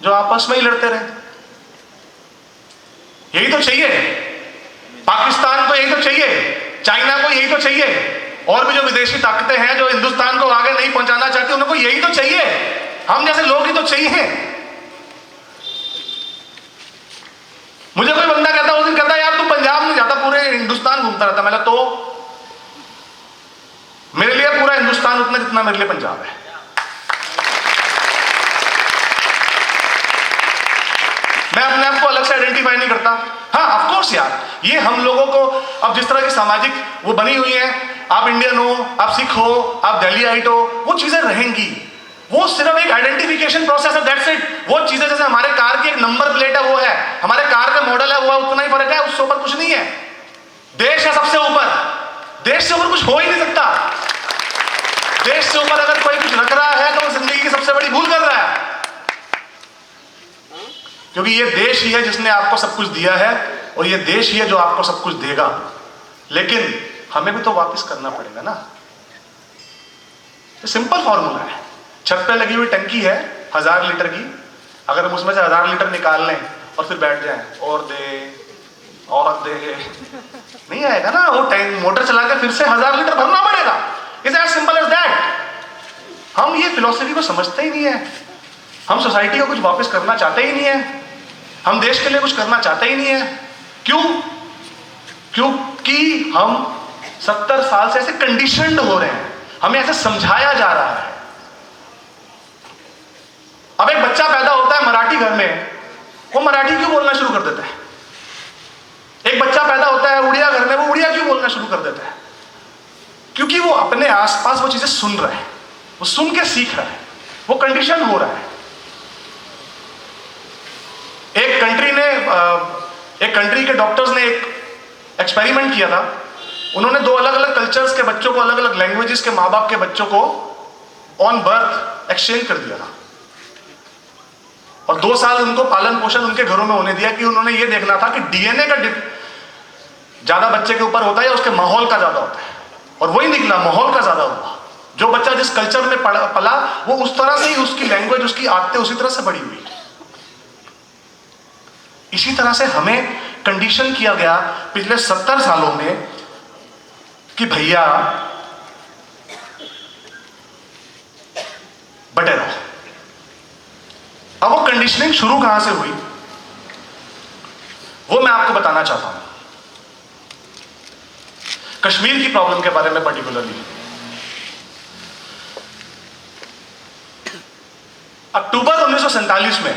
जो आपस में ही लड़ते रहे। यही तो चाहिए पाकिस्तान को, यही तो चाहिए चाइना को, यही तो चाहिए और भी जो विदेशी ताकतें हैं जो हिंदुस्तान को आगे नहीं पहुंचाना चाहती, उनको यही तो चाहिए। हम जैसे लोग ही तो चाहिए। मुझे कोई बंदा कहता, उस दिन कहता यार तू पंजाब नहीं जाता, पूरे हिंदुस्तान घूमता रहता। मैंने तो मेरे लिए पूरा हिंदुस्तान उतना जितना मेरे लिए पंजाब है। मैं अपने आप को अलग से आइडेंटिफाई नहीं करता। हाँ, ऑफ कोर्स यार, ये हम लोगों को अब जिस तरह की सामाजिक वो बनी हुई है, आप इंडियन हो, आप सिख हो, आप दिल्लीइट हो, वो चीजें रहेंगी। वो सिर्फ एक आइडेंटिफिकेशन प्रोसेस है, दैट्स इट। वो चीजें जैसे हमारे कार की एक नंबर प्लेट है, वो है हमारे कार का मॉडल है, वो उतना ही फर्क है, उससे ऊपर कुछ नहीं है। देश है सबसे ऊपर, देश से ऊपर कुछ हो ही नहीं सकता। देश से ऊपर अगर कोई कुछ रख रहा है तो वो जिंदगी की सबसे बड़ी भूल कर रहा है, क्योंकि ये देश ही है जिसने आपको सब कुछ दिया है और ये देश ही है जो आपको सब कुछ देगा। लेकिन हमें भी तो वापस करना पड़ेगा ना। सिंपल फॉर्मूला है, छत पे लगी हुई टंकी है 1000 लीटर की, अगर हम उसमें से 1000 लीटर निकाल लें और फिर बैठ जाएं और दे नहीं आएगा ना। वो टैंक मोटर चला के फिर से 1000 लीटर भरना पड़ेगा। It's as simple as that. हम ये फिलॉसफी को समझते ही नहीं है। हम सोसाइटी को कुछ वापस करना चाहते ही नहीं है, हम देश के लिए कुछ करना चाहते ही नहीं है। क्यों? क्योंकि हम 70 साल से ऐसे कंडीशनड हो रहे हैं, हमें ऐसे समझाया जा रहा है। अब एक बच्चा पैदा होता है मराठी घर में, वो मराठी क्यों बोलना शुरू कर देता है? एक बच्चा पैदा होता है उड़िया घर में, वो उड़िया क्यों बोलना शुरू कर देता है? क्योंकि वो अपने आसपास वो चीजें सुन रहा है, वो सुन के सीख रहा है, वो कंडीशन हो रहा है। एक कंट्री के डॉक्टर्स ने एक एक्सपेरिमेंट किया था। उन्होंने 2 अलग अलग कल्चर्स के बच्चों को, अलग अलग लैंग्वेजेस के माँ बाप के बच्चों को ऑन बर्थ एक्सचेंज कर दिया था और 2 साल उनको पालन पोषण उनके घरों में होने दिया कि उन्होंने ये देखना था कि डीएनए का ज्यादा बच्चे के ऊपर होता है या उसके माहौल का ज्यादा होता है। और वही निकला, माहौल का ज्यादा हुआ। जो बच्चा जिस कल्चर में पला वो उस तरह से ही उसकी लैंग्वेज, उसकी आदतें उसी तरह से बढ़ी हुई। इसी तरह से हमें कंडीशन किया गया पिछले 70 सालों में कि भैया बटे रहो। अब वो कंडीशनिंग शुरू कहां से हुई वो मैं आपको बताना चाहता हूं। कश्मीर की प्रॉब्लम के बारे में पर्टिकुलरली अक्टूबर 1947 में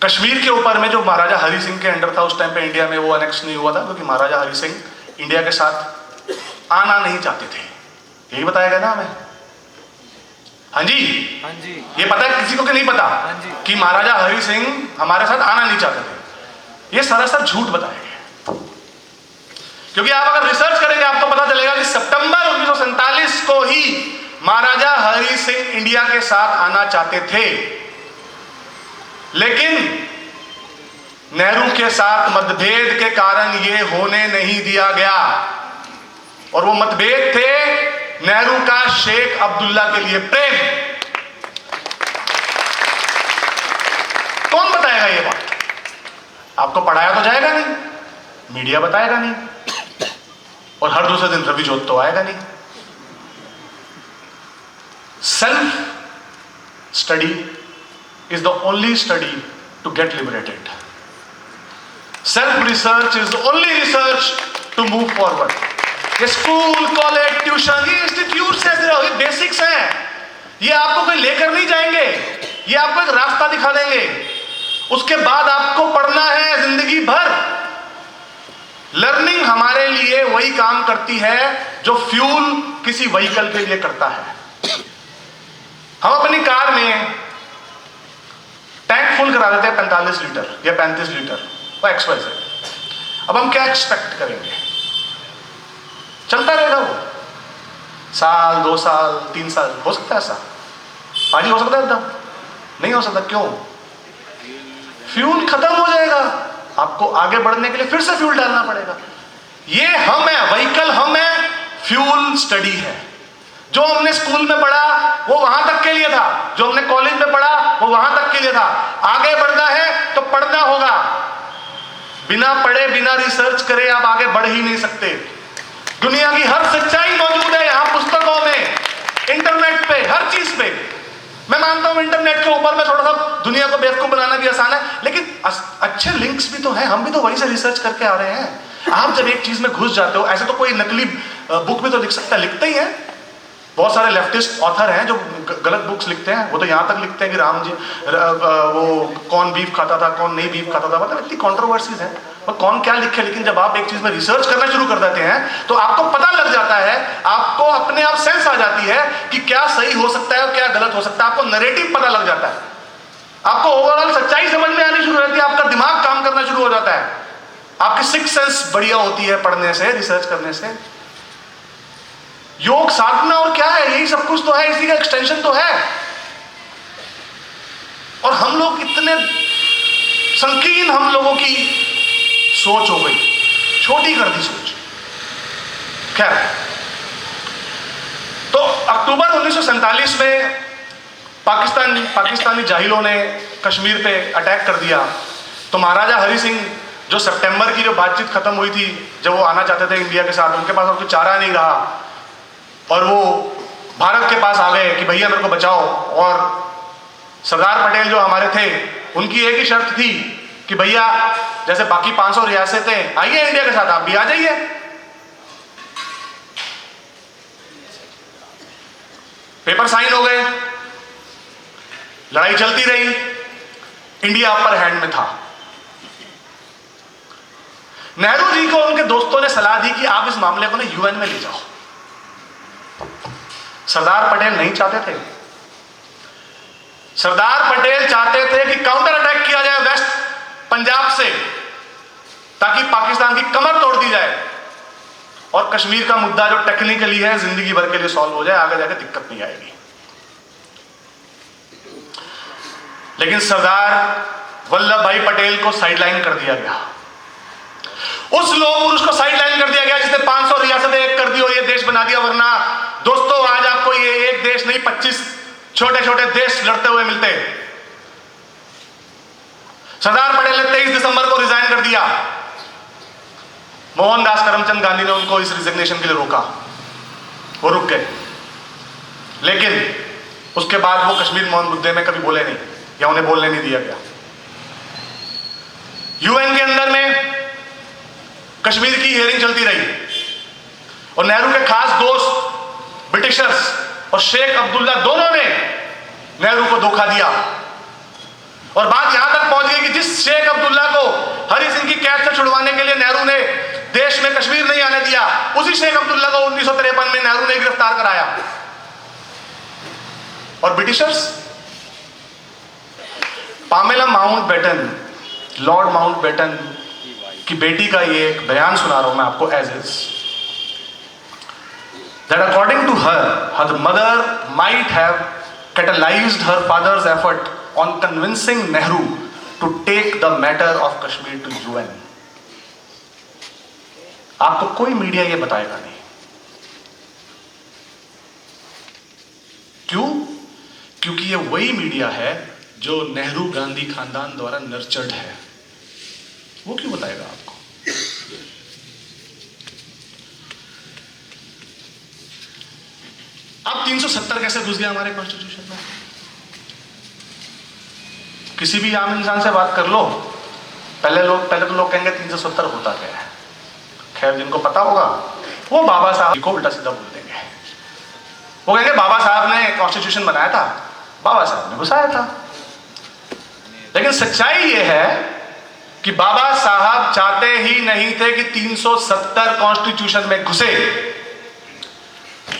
कश्मीर के ऊपर में जो महाराजा हरि सिंह के अंडर था, उस टाइम पे इंडिया में वो अनेक्स नहीं हुआ था क्योंकि महाराजा हरि सिंह इंडिया के साथ आना नहीं चाहते थे। यही बताया गया ना हमें। हाँ जी, ये पता है किसी को कि नहीं पता कि महाराजा हरि सिंह हमारे साथ आना नहीं चाहते थे? ये सरासर झूठ बताया गया। क्योंकि आप अगर रिसर्च करेंगे आपको पता चलेगा कि सितंबर 1947 को ही महाराजा हरि सिंह इंडिया के साथ आना चाहते थे, लेकिन नेहरू के साथ मतभेद के कारण ये होने नहीं दिया गया। और वो मतभेद थे नेहरू का शेख अब्दुल्ला के लिए प्रेम। कौन बताएगा ये बात? आपको पढ़ाया तो जाएगा नहीं, मीडिया बताएगा नहीं, और हर दूसरे दिन रवि जोत तो आएगा नहीं। Self study is the only study to get liberated. Self research is the only research to move forward. ये स्कूल, कॉलेज, ट्यूशन, ये इंस्टीट्यूट से ये बेसिक्स हैं। ये आपको कोई लेकर नहीं जाएंगे, ये आपको एक रास्ता दिखा देंगे। उसके बाद आपको पढ़ना है जिंदगी भर। लर्निंग हमारे लिए वही काम करती है जो फ्यूल किसी व्हीकल के लिए करता है। हम अपनी कार में टैंक फुल करा देते हैं 45 लीटर या 35 लीटर, वो XYZ। अब हम क्या एक्सपेक्ट करेंगे? चलता रहेगा वो साल, 2 साल, 3 साल, हो सकता है ऐसा? पानी हो सकता है एकदम? नहीं हो सकता। क्यों? फ्यूल खत्म हो जाएगा, आपको आगे बढ़ने के लिए फिर से फ्यूल डालना पड़ेगा। ये हम है, व्हीकल हम है, फ्यूल स्टडी है। जो हमने स्कूल में पढ़ा वो वहां तक के लिए था, जो हमने कॉलेज में पढ़ा वो वहां तक के लिए था। आगे बढ़ना है तो पढ़ना होगा। बिना पढ़े, बिना रिसर्च करे आप आगे बढ़ ही नहीं सकते। दुनिया की हर सच्चाई मौजूद है यहां पुस्तकों में, इंटरनेट पे, हर चीज पे। मैं मानता हूं इंटरनेट के ऊपर में थोड़ा सा दुनिया को बेवकूफ बनाना भी आसान है, लेकिन अच्छे लिंक्स भी तो हैं। हम भी तो वहीं से रिसर्च करके आ रहे हैं। आप जब एक चीज में घुस जाते हो, ऐसे तो कोई नकली बुक भी तो लिख सकता है, लिखते ही है। बहुत सारे लेफ्टिस्ट ऑथर हैं जो गलत बुक्स लिखते हैं। वो तो यहां तक लिखते हैं कि राम जी वो कौन बीफ खाता था, कौन नहीं बीफ खाता था, मतलब इतनी कंट्रोवर्सीज है और कौन क्या लिखे। लेकिन जब आप एक चीज में रिसर्च करना शुरू कर देते हैं तो आपको पता लग जाता है, आपको अपने आप सेंस आ जाती है कि क्या सही हो सकता है और क्या गलत हो सकता है। आपको नैरेटिव पता लग जाता है, आपको ओवरऑल सच्चाई समझ में आनी शुरू हो जाती है, आपका दिमाग काम करना शुरू हो जाता है। आपकी सिक्स सेंस बढ़िया होती है पढ़ने से, रिसर्च करने से। योग साधना और क्या है? यही सब कुछ तो है, इसी का एक्सटेंशन तो है। और हम लोग इतने संकीर्ण, हम लोगों की सोच हो गई, छोटी कर दी सोच। खैर, तो अक्टूबर 1947 में पाकिस्तानी जाहिलों ने कश्मीर पे अटैक कर दिया। तो महाराजा हरि सिंह, जो सितंबर की जो बातचीत खत्म हुई थी, जब वो आना चाहते थे इंडिया के साथ, उनके पास और कुछ चारा नहीं रहा और वो भारत के पास आ गए कि भैया मेरे को बचाओ। और सरदार पटेल जो हमारे थे, उनकी एक ही शर्त थी कि भैया जैसे बाकी 500 रियासतें आइए इंडिया के साथ, आप भी आ जाइए। पेपर साइन हो गए, लड़ाई चलती रही, इंडिया अपर हैंड में था। नेहरू जी को उनके दोस्तों ने सलाह दी कि आप इस मामले को ना UN में ले जाओ। सरदार पटेल नहीं चाहते थे। सरदार पटेल चाहते थे कि काउंटर अटैक किया जाए वेस्ट पंजाब से, ताकि पाकिस्तान की कमर तोड़ दी जाए और कश्मीर का मुद्दा जो टेक्निकली है जिंदगी भर के लिए सॉल्व हो जाए, आगे जाके दिक्कत नहीं आएगी। लेकिन सरदार वल्लभ भाई पटेल को साइडलाइन कर दिया गया। उस लोग पुरुष को साइडलाइन कर दिया गया जिसने 500 रियासतें एक कर दी और ये देश बना दिया। वरना दोस्तों आज आपको ये एक देश नहीं 25 छोटे छोटे देश लड़ते हुए मिलते। सरदार पटेल ने 23 दिसंबर को रिजाइन कर दिया। मोहनदास करमचंद गांधी ने उनको इस रिजिग्नेशन के लिए रोका, वो रुक गए। लेकिन उसके बाद वो कश्मीर मुद्दे में कभी बोले नहीं या उन्हें बोलने नहीं दिया गया। UN के अंदर में कश्मीर की हियरिंग चलती रही और नेहरू के खास दोस्त ब्रिटिशर्स और शेख अब्दुल्ला दोनों ने नेहरू को धोखा दिया। और बात यहां तक पहुंच गई कि जिस शेख अब्दुल्ला को हरि सिंह की कैद से छुड़वाने के लिए नेहरू ने देश में कश्मीर नहीं आने दिया, उसी शेख अब्दुल्ला को 1953 में नेहरू ने गिरफ्तार कराया। और Britishers, Pamela Mountbatten, Lord Mountbatten की बेटी का ये एक बयान सुना रहा हूं मैं आपको as is, that according to her, her mother might have catalyzed her father's effort on convincing Nehru to take the matter of Kashmir to UN. आपको कोई मीडिया ये बताएगा नहीं। क्यों? क्योंकि ये वही मीडिया है जो नेहरू गांधी खानदान द्वारा नर्चर्ड है। वो क्यों बताएगा आपको? अब 370 कैसे घुस गया हमारे कॉन्स्टिट्यूशन में? किसी भी आम इंसान से बात कर लो, पहले तो लोग कहेंगे 370 होता क्या है। खैर, जिनको पता होगा वो बाबा साहब को उल्टा सीधा बोल देंगे। वो कहेंगे बाबा साहब ने कॉन्स्टिट्यूशन बनाया था, बाबा साहब ने घुसाया था। लेकिन सच्चाई यह है कि बाबा साहब चाहते ही नहीं थे कि 370 कॉन्स्टिट्यूशन में घुसे।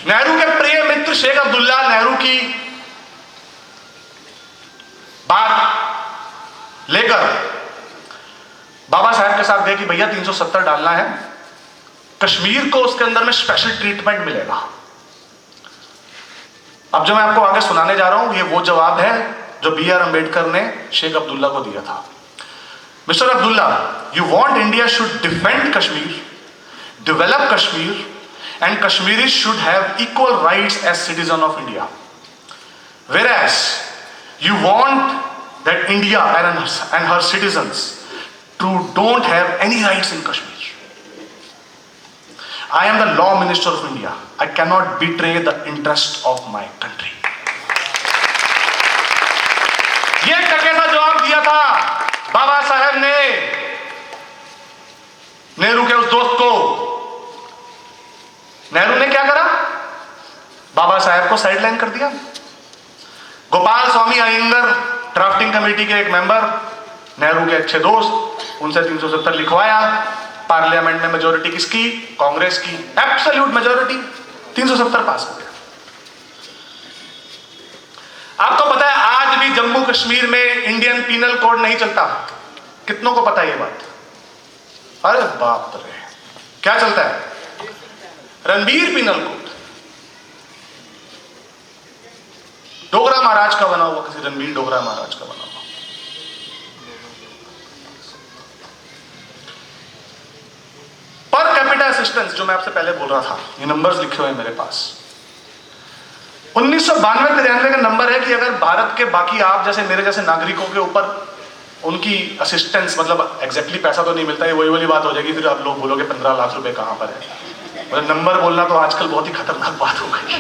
नेहरू के प्रिय मित्र शेख अब्दुल्ला नेहरू की बात लेकर बाबा साहब के साथ गए कि भैया 370 डालना है, कश्मीर को उसके अंदर में स्पेशल ट्रीटमेंट मिलेगा। अब जो मैं आपको आगे सुनाने जा रहा हूं ये वो जवाब है जो B.R. अम्बेडकर ने शेख अब्दुल्ला को दिया था। Mister Abdullah, you want India should defend Kashmir, develop Kashmir, and Kashmiris should have equal rights as citizen of India. Whereas you want that India and her citizens don't have any rights in Kashmir. I am the law minister of India. I cannot betray the interest of my country. ये कैसा जवाब दिया था बाबा साहब ने नेहरू के उस दोस्त को। नेहरू ने क्या करा, बाबा साहब को साइडलाइन कर दिया। गोपाल स्वामी अयंगर ड्राफ्टिंग कमेटी के एक मेंबर, नेहरू के अच्छे दोस्त, उनसे 370 लिखवाया। पार्लियामेंट में मेजोरिटी किसकी, कांग्रेस की, एब्सोल्यूट मेजोरिटी, 370 पास हो गया। आपको पता है आज भी जम्मू कश्मीर में इंडियन पीनल कोड नहीं चलता। कितनों को पता है ये बात? अरे बाप रे, क्या चलता है? Ranbir penal code. डोगरा महाराज का बना हुआ, किसी रणबीर डोगरा महाराज का बना हुआ। पर कैपिटा असिस्टेंस जो मैं आपसे पहले बोल रहा था, ये नंबर्स लिखे हुए हैं मेरे पास। 1992-93 का नंबर है कि अगर भारत के बाकी आप जैसे मेरे जैसे नागरिकों के ऊपर उनकी असिस्टेंस, मतलब एग्जैक्टली पैसा तो नहीं मिलता है, वही वाली बात हो जाएगी, फिर आप लोग बोलोगे 15 लाख रुपए कहां पर है। मतलब नंबर बोलना तो आजकल बहुत ही खतरनाक बात हो गई।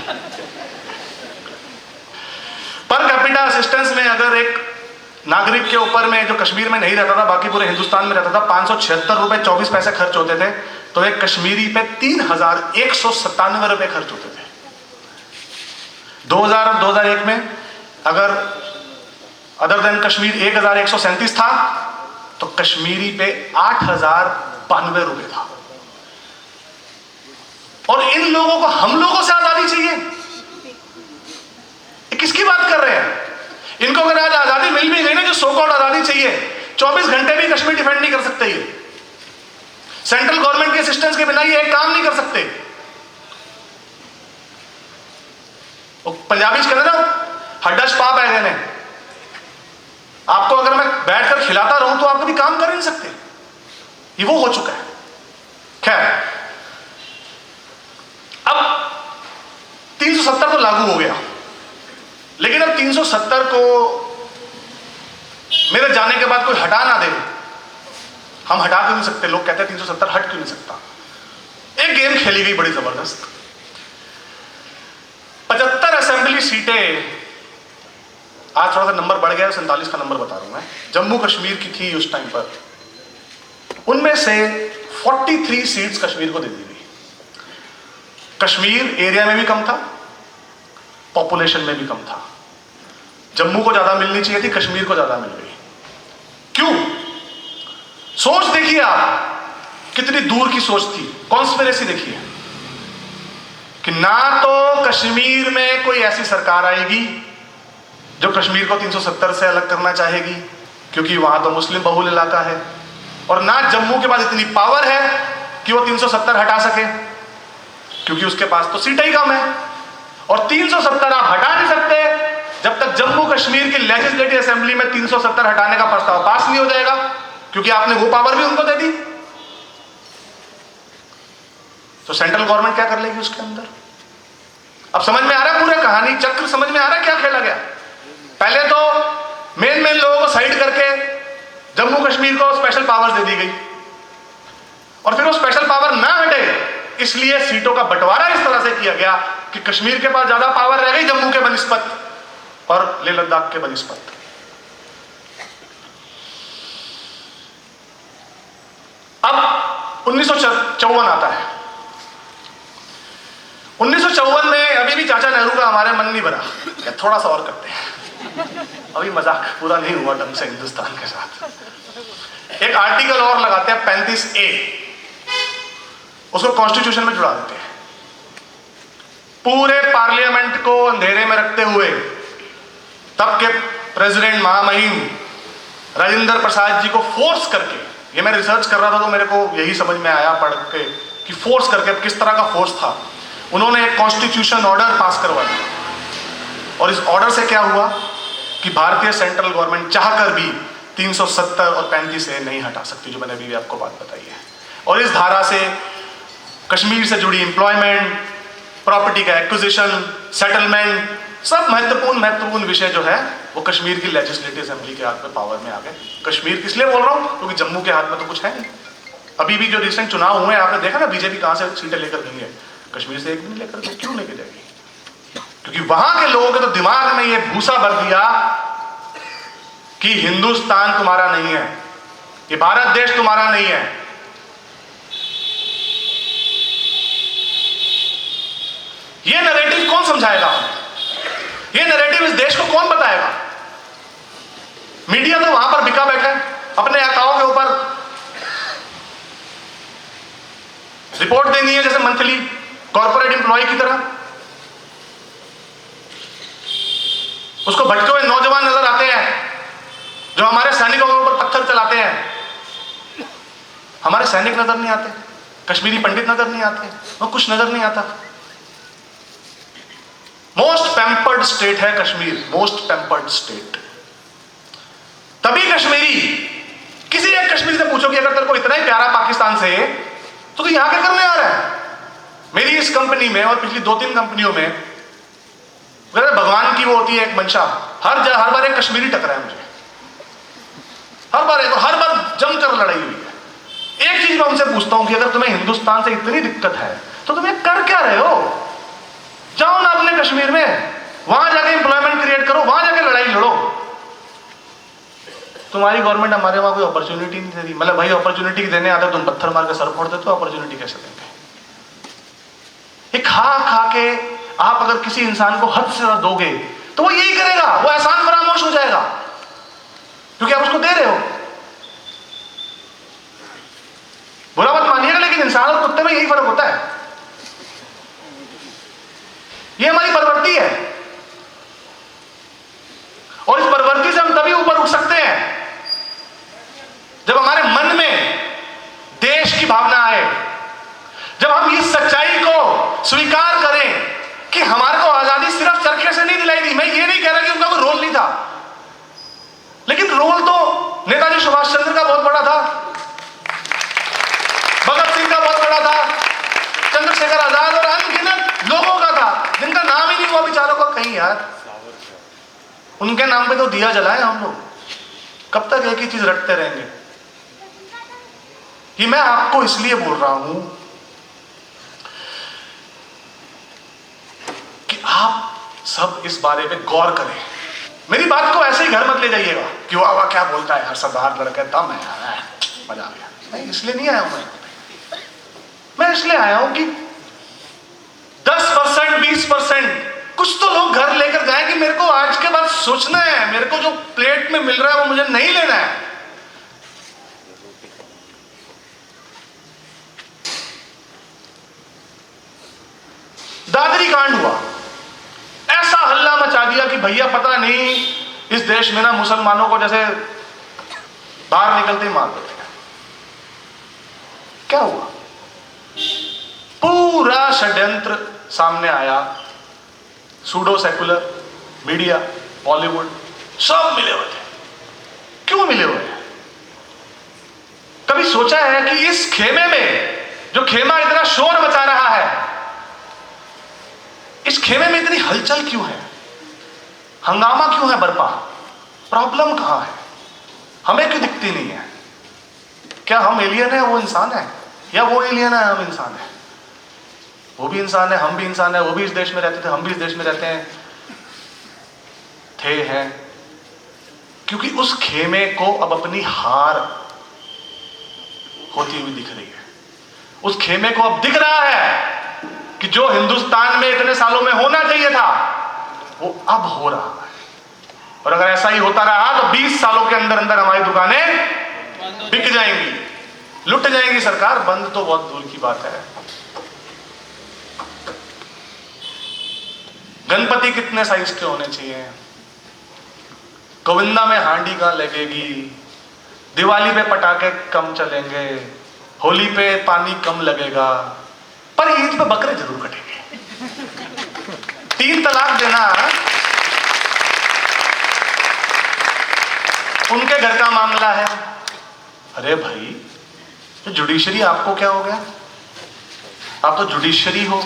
पर कैपिटा असिस्टेंस में अगर एक नागरिक के ऊपर में, जो कश्मीर में नहीं रहता था बाकी पूरे हिंदुस्तान में रहता था, 576 रुपए 24 पैसे खर्च होते थे, तो एक कश्मीरी पे 3197 रुपए खर्च होते थे। 2000 और 2001 में अगर अदर देन कश्मीर 1137 था, तो कश्मीरी पे 8092 रुपए था। और इन लोगों को, हम लोगों से आजादी चाहिए? किसकी बात कर रहे हैं? इनको अगर आज आजादी मिल भी गई ना, जो सो कॉल्ड आजादी चाहिए, 24 घंटे भी कश्मीर डिफेंड नहीं कर सकते। ये सेंट्रल गवर्नमेंट के असिस्टेंस के बिना ये एक काम नहीं कर सकते। पंजाबी कहते ना, हड्डा पाप है ने। आपको अगर मैं बैठकर खिलाता रहूं तो आप कभी काम कर नहीं सकते। ये वो हो चुका है। खैर, अब 370 तो लागू हो गया, लेकिन अब 370 को मेरे जाने के बाद कोई हटा ना दे। हम हटा क्यों नहीं सकते? लोग कहते हैं 370 हट क्यों नहीं सकता? एक गेम खेली गई बड़ी जबरदस्त। 75 असेंबली सीटें, आज थोड़ा सा नंबर बढ़ गया, 47 का नंबर बता रहा हूं मैं, जम्मू कश्मीर की थी उस टाइम पर। उनमें से 43 सीट्स कश्मीर को दे दी गई। कश्मीर एरिया में भी कम था, पॉपुलेशन में भी कम था। जम्मू को ज्यादा मिलनी चाहिए थी, कश्मीर को ज्यादा मिल गई। क्यों? सोच देखिए आप, कितनी दूर की सोच थी। कॉन्स्पिरेसी देखिए कि ना तो कश्मीर में कोई ऐसी सरकार आएगी जो कश्मीर को 370 से अलग करना चाहेगी, क्योंकि वहां तो मुस्लिम बहुल इलाका है, और ना जम्मू के पास इतनी पावर है कि वो 370 हटा सके, क्योंकि उसके पास तो सीटें ही कम है। और 370 आप हटा नहीं सकते जब तक जम्मू कश्मीर की लेजिस्लेटिव असेंबली में 370 हटाने का प्रस्ताव पास नहीं हो जाएगा, क्योंकि आपने वो पावर भी उनको दे दी। तो सेंट्रल गवर्नमेंट क्या कर लेगी उसके अंदर? अब समझ में आ रहा है पूरा कहानी चक्र, समझ में आ रहा है क्या खेला गया? पहले तो मेन लोगों को साइड करके जम्मू कश्मीर को स्पेशल पावर्स दे दी गई, और फिर वो स्पेशल पावर ना हटे इसलिए सीटों का बंटवारा इस तरह से किया गया कि कश्मीर के पास ज्यादा पावर रह गई जम्मू के बनिस्पत और लेह लद्दाख के बनिस्पत। अब 1954 आता है। 1954 में अभी भी चाचा नेहरू का हमारे मन नहीं भरा, थोड़ा सा और करते हैं, अभी मजाक पूरा नहीं हुआ ढंग से हिंदुस्तान के साथ। एक आर्टिकल और लगाते हैं 35A, उसको कॉन्स्टिट्यूशन में जुड़ा देते हैं। पूरे पार्लियामेंट को अंधेरे में रखते हुए तब के प्रेसिडेंट महामहिम राजेंद्र प्रसाद जी को फोर्स करके, ये मैं रिसर्च कर रहा था तो मेरे को यही समझ में आया पढ़ के कि फोर्स करके किस तरह का फोर्स था, उन्होंने एक कॉन्स्टिट्यूशन ऑर्डर पास करवा दिया। और इस ऑर्डर से क्या हुआ कि भारतीय सेंट्रल गवर्नमेंट चाहकर भी 370 और 35A नहीं हटा सकती, जो मैंने अभी आपको बात बताई है। और इस धारा से कश्मीर से जुड़ी एम्प्लॉयमेंट, प्रॉपर्टी का एक्विजिशन, सेटलमेंट, सब महत्वपूर्ण विषय जो है वो कश्मीर की लेजिस्लेटिव असेंबली के हाथ में पावर में आ गए। कश्मीर किस लिए बोल रहा हूं, क्योंकि जम्मू के हाथ में तो कुछ है नहीं। अभी भी जो रिसेंट चुनाव हुए आपने देखा ना, बीजेपी कहां से सीटें लेकर गई है, कश्मीर से एक भी नहीं लेकर गई। क्यों लेके जाएगी? क्योंकि वहां के लोगों के तो दिमाग में ये भूसा भर दिया कि हिंदुस्तान तुम्हारा नहीं है, ये भारत देश तुम्हारा नहीं है। ये नैरेटिव कौन समझाएगा? ये नैरेटिव इस देश को कौन बताएगा? मीडिया तो वहां पर बिका बैठा है, अपने नेताओं के ऊपर रिपोर्ट देनी है जैसे मंथली कॉर्पोरेट एम्प्लॉय की तरह। उसको भटके हुए नौजवान नजर आते हैं जो हमारे सैनिकों के ऊपर पत्थर चलाते हैं। हमारे सैनिक नजर नहीं आते, कश्मीरी पंडित नजर नहीं आते, वो कुछ नजर नहीं आता। मोस्ट पैम्पर्ड स्टेट है कश्मीर, मोस्ट पैम्पर्ड स्टेट। तभी कश्मीरी, किसी एक कश्मीरी से पूछो कि अगर तेरे को इतना ही प्यारा पाकिस्तान से तो तू यहां क्या करने आ रहा है? मेरी इस कंपनी में और पिछली 2-3 कंपनियों में भगवान की वो होती है एक मंशा, हर बार एक कश्मीरी टकरा है मुझे, हर बार जमकर लड़ाई हुई है। एक चीज मैं उनसे पूछता हूं कि अगर तुम्हें हिंदुस्तान से इतनी दिक्कत है तो तुम्हें कर क्या रहे हो? जाओ ना अपने कश्मीर में, वहां जाके एम्प्लॉयमेंट क्रिएट करो, वहां जाके लड़ाई लड़ो। तुम्हारी गवर्नमेंट हमारे वहां कोई अपॉर्चुनिटी नहीं दे रही। मतलब भाई अपॉर्चुनिटी देने आते तुम पत्थर मार के सर फोड़ देते हो, अपॉर्चुनिटी कैसे देंगे? खा के आप अगर किसी इंसान को हद से ज्यादा दोगे तो वो यही करेगा, वो एहसान फरामोश हो जाएगा क्योंकि आप उसको दे रहे हो। बुरा मत मानिएगा, लेकिन इंसान और कुत्ते में यही फर्क होता है। ये हमारी प्रवृत्ति है और इस प्रवृत्ति से हम तभी ऊपर उठ सकते हैं जब हमारे मन में देश की भावना आए, जब हम इस सच्चाई को स्वीकार करें कि हमारे को आजादी सिर्फ चरखे से नहीं दिलाई दी। मैं ये नहीं कह रहा कि उनका कोई रोल नहीं था, लेकिन रोल तो नेताजी सुभाष चंद्र का बहुत बड़ा था, भगत सिंह का बहुत बड़ा था, चंद्रशेखर आजाद और अनगिनत लोगों का था जिनका नाम ही नहीं हुआ बेचारों का कहीं। यार उनके नाम पे तो दिया जलाए हम लोग, कब तक एक ही चीज रटते रहेंगे? ये मैं आपको इसलिए बोल रहा हूं कि आप सब इस बारे में गौर करें। मेरी बात को ऐसे ही घर मत ले जाइएगा कि वाह क्या बोलता है, हर सरदार लड़का दम है, मजा आ गया। नहीं, इसलिए नहीं आया हूं मैं इसलिए आया हूं कि 10%, 20% कुछ तो लोग घर लेकर जाए कि मेरे को आज के बाद सोचना है, मेरे को जो प्लेट में मिल रहा है वो मुझे नहीं लेना है। दादरी कांड हुआ, ऐसा हल्ला मचा दिया कि भैया पता नहीं इस देश में ना मुसलमानों को जैसे बाहर निकलते ही मार देते हैं। क्या हुआ? पूरा षड्यंत्र सामने आया, सूडो सेकुलर मीडिया, बॉलीवुड, सब मिले हुए थे। क्यों मिले हुए हैं? कभी सोचा है कि इस खेमे में, जो खेमा इतना शोर मचा रहा है, इस खेमे में इतनी हलचल क्यों है? हंगामा क्यों है बरपा? प्रॉब्लम कहां है? हमें क्यों दिखती नहीं है? क्या हम एलियन है, वो इंसान है, या वो एलियन है, हम इंसान है? वो भी इंसान है, हम भी इंसान है, वो भी इस देश में रहते थे, हम भी इस देश में रहते हैं, हैं। क्योंकि उस खेमे को अब अपनी हार होती हुई दिख रही है। उस खेमे को अब दिख रहा है कि कि जो हिंदुस्तान में इतने सालों में होना चाहिए था वो अब हो रहा है। और अगर ऐसा ही होता रहा तो 20 सालों के अंदर अंदर हमारी दुकानें बिक जाएंगी, लुट जाएंगी सरकार। बंद तो बहुत दूर की बात है। गणपति कितने साइज के होने चाहिए? गोविंदा में हांडी कहां लगेगी? दिवाली पे पटाखे कम चलेंगे, होली पे पानी कम लगेगा, पर ईद पे बकरे जरूर कटेंगे। 3 तलाक देना उनके घर का मामला है। अरे भाई, तो जुडिशरी आपको क्या हो गया? आप तो जुडिशरी हो,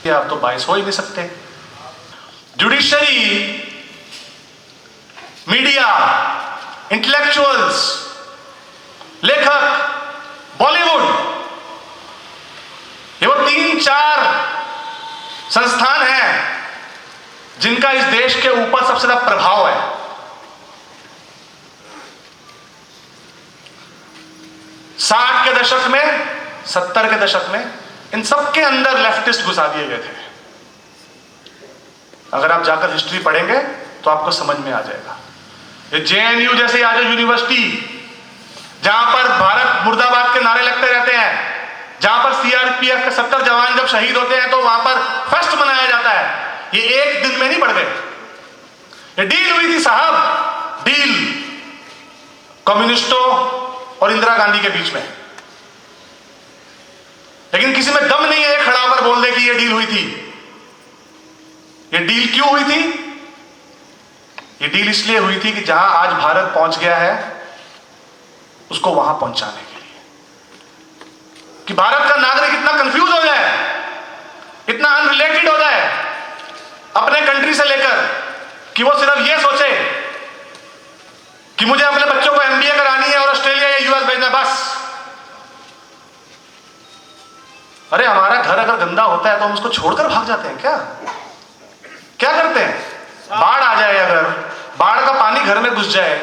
आप तो 22 हो ही नहीं सकते। जुडिशरी, मीडिया, इंटेलेक्चुअल्स, लेखक, बॉलीवुड, ये वो 3-4 संस्थान हैं जिनका इस देश के ऊपर सबसे ज्यादा प्रभाव है। साठ के दशक में, 70 के दशक में इन सबके अंदर लेफ्टिस्ट घुसा दिए गए थे। अगर आप जाकर हिस्ट्री पढ़ेंगे तो आपको समझ में आ जाएगा। ये जेएनयू जैसे आज यूनिवर्सिटी, जहां पर भारत मुर्दाबाद के नारे लगते रहते हैं, जहां पर सीआरपीएफ के 70 जवान जब शहीद होते हैं तो वहां पर फेस्ट मनाया जाता है, ये एक दिन में नहीं बढ़ गए। ये डील हुई थी साहब, डील कम्युनिस्टों और इंदिरा गांधी के बीच में। लेकिन किसी में दम नहीं है खड़ा होकर बोल दे कि ये डील हुई थी। ये डील क्यों हुई थी? ये डील इसलिए हुई थी कि जहां आज भारत पहुंच गया है उसको वहां पहुंचाने के लिए, कि भारत का नागरिक इतना कंफ्यूज हो जाए, इतना अनरिलेटेड हो जाए अपने कंट्री से लेकर, कि वो सिर्फ ये सोचे कि मुझे अपने बच्चों को एमबीए करानी है और ऑस्ट्रेलिया या यूएस भेजना, बस। अरे हमारा घर अगर गंदा होता है तो हम उसको छोड़कर भाग जाते हैं क्या? क्या करते हैं? बाढ़ आ जाए, अगर बाढ़ का पानी घर में घुस जाए,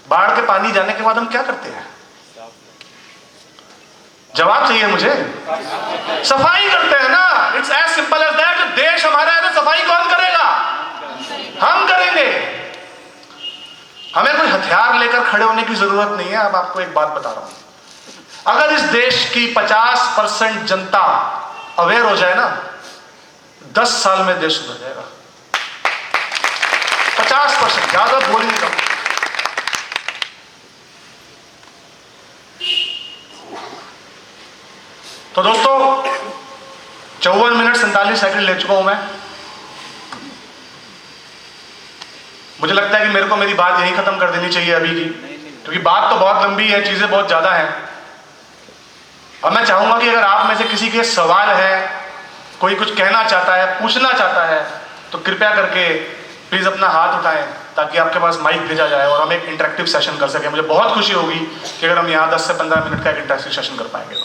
बाढ़ के पानी जाने के बाद हम क्या करते हैं? जवाब चाहिए मुझे। सफाई करते हैं ना। It's as simple as that. देश हमारा है तो सफाई कौन करेगा? हम करेंगे। हमें कोई हथियार लेकर खड़े होने की जरूरत नहीं है। अब आपको एक बात बता रहा हूं, अगर इस देश की 50% जनता अवेयर हो जाए ना, 10 साल में देश सुधर जाएगा। 50%, ज्यादा बोल नहीं रहा। तो दोस्तों 54 मिनट 47 सेकंड ले चुका हूं मैं। मुझे लगता है कि मेरे को मेरी बात यहीं खत्म कर देनी चाहिए अभी की, क्योंकि बात तो बहुत लंबी है, चीजें बहुत ज्यादा हैं। अब मैं चाहूंगा कि अगर आप में से किसी के सवाल है, कोई कुछ कहना चाहता है, पूछना चाहता है, तो कृपया करके प्लीज अपना हाथ उठाएं ताकि आपके पास माइक भेजा जाए और हम एक इंटरेक्टिव सेशन कर सकें। मुझे बहुत खुशी होगी कि अगर हम यहाँ 10 से 15 मिनट का एक इंटरेक्टिव सेशन कर पाएंगे।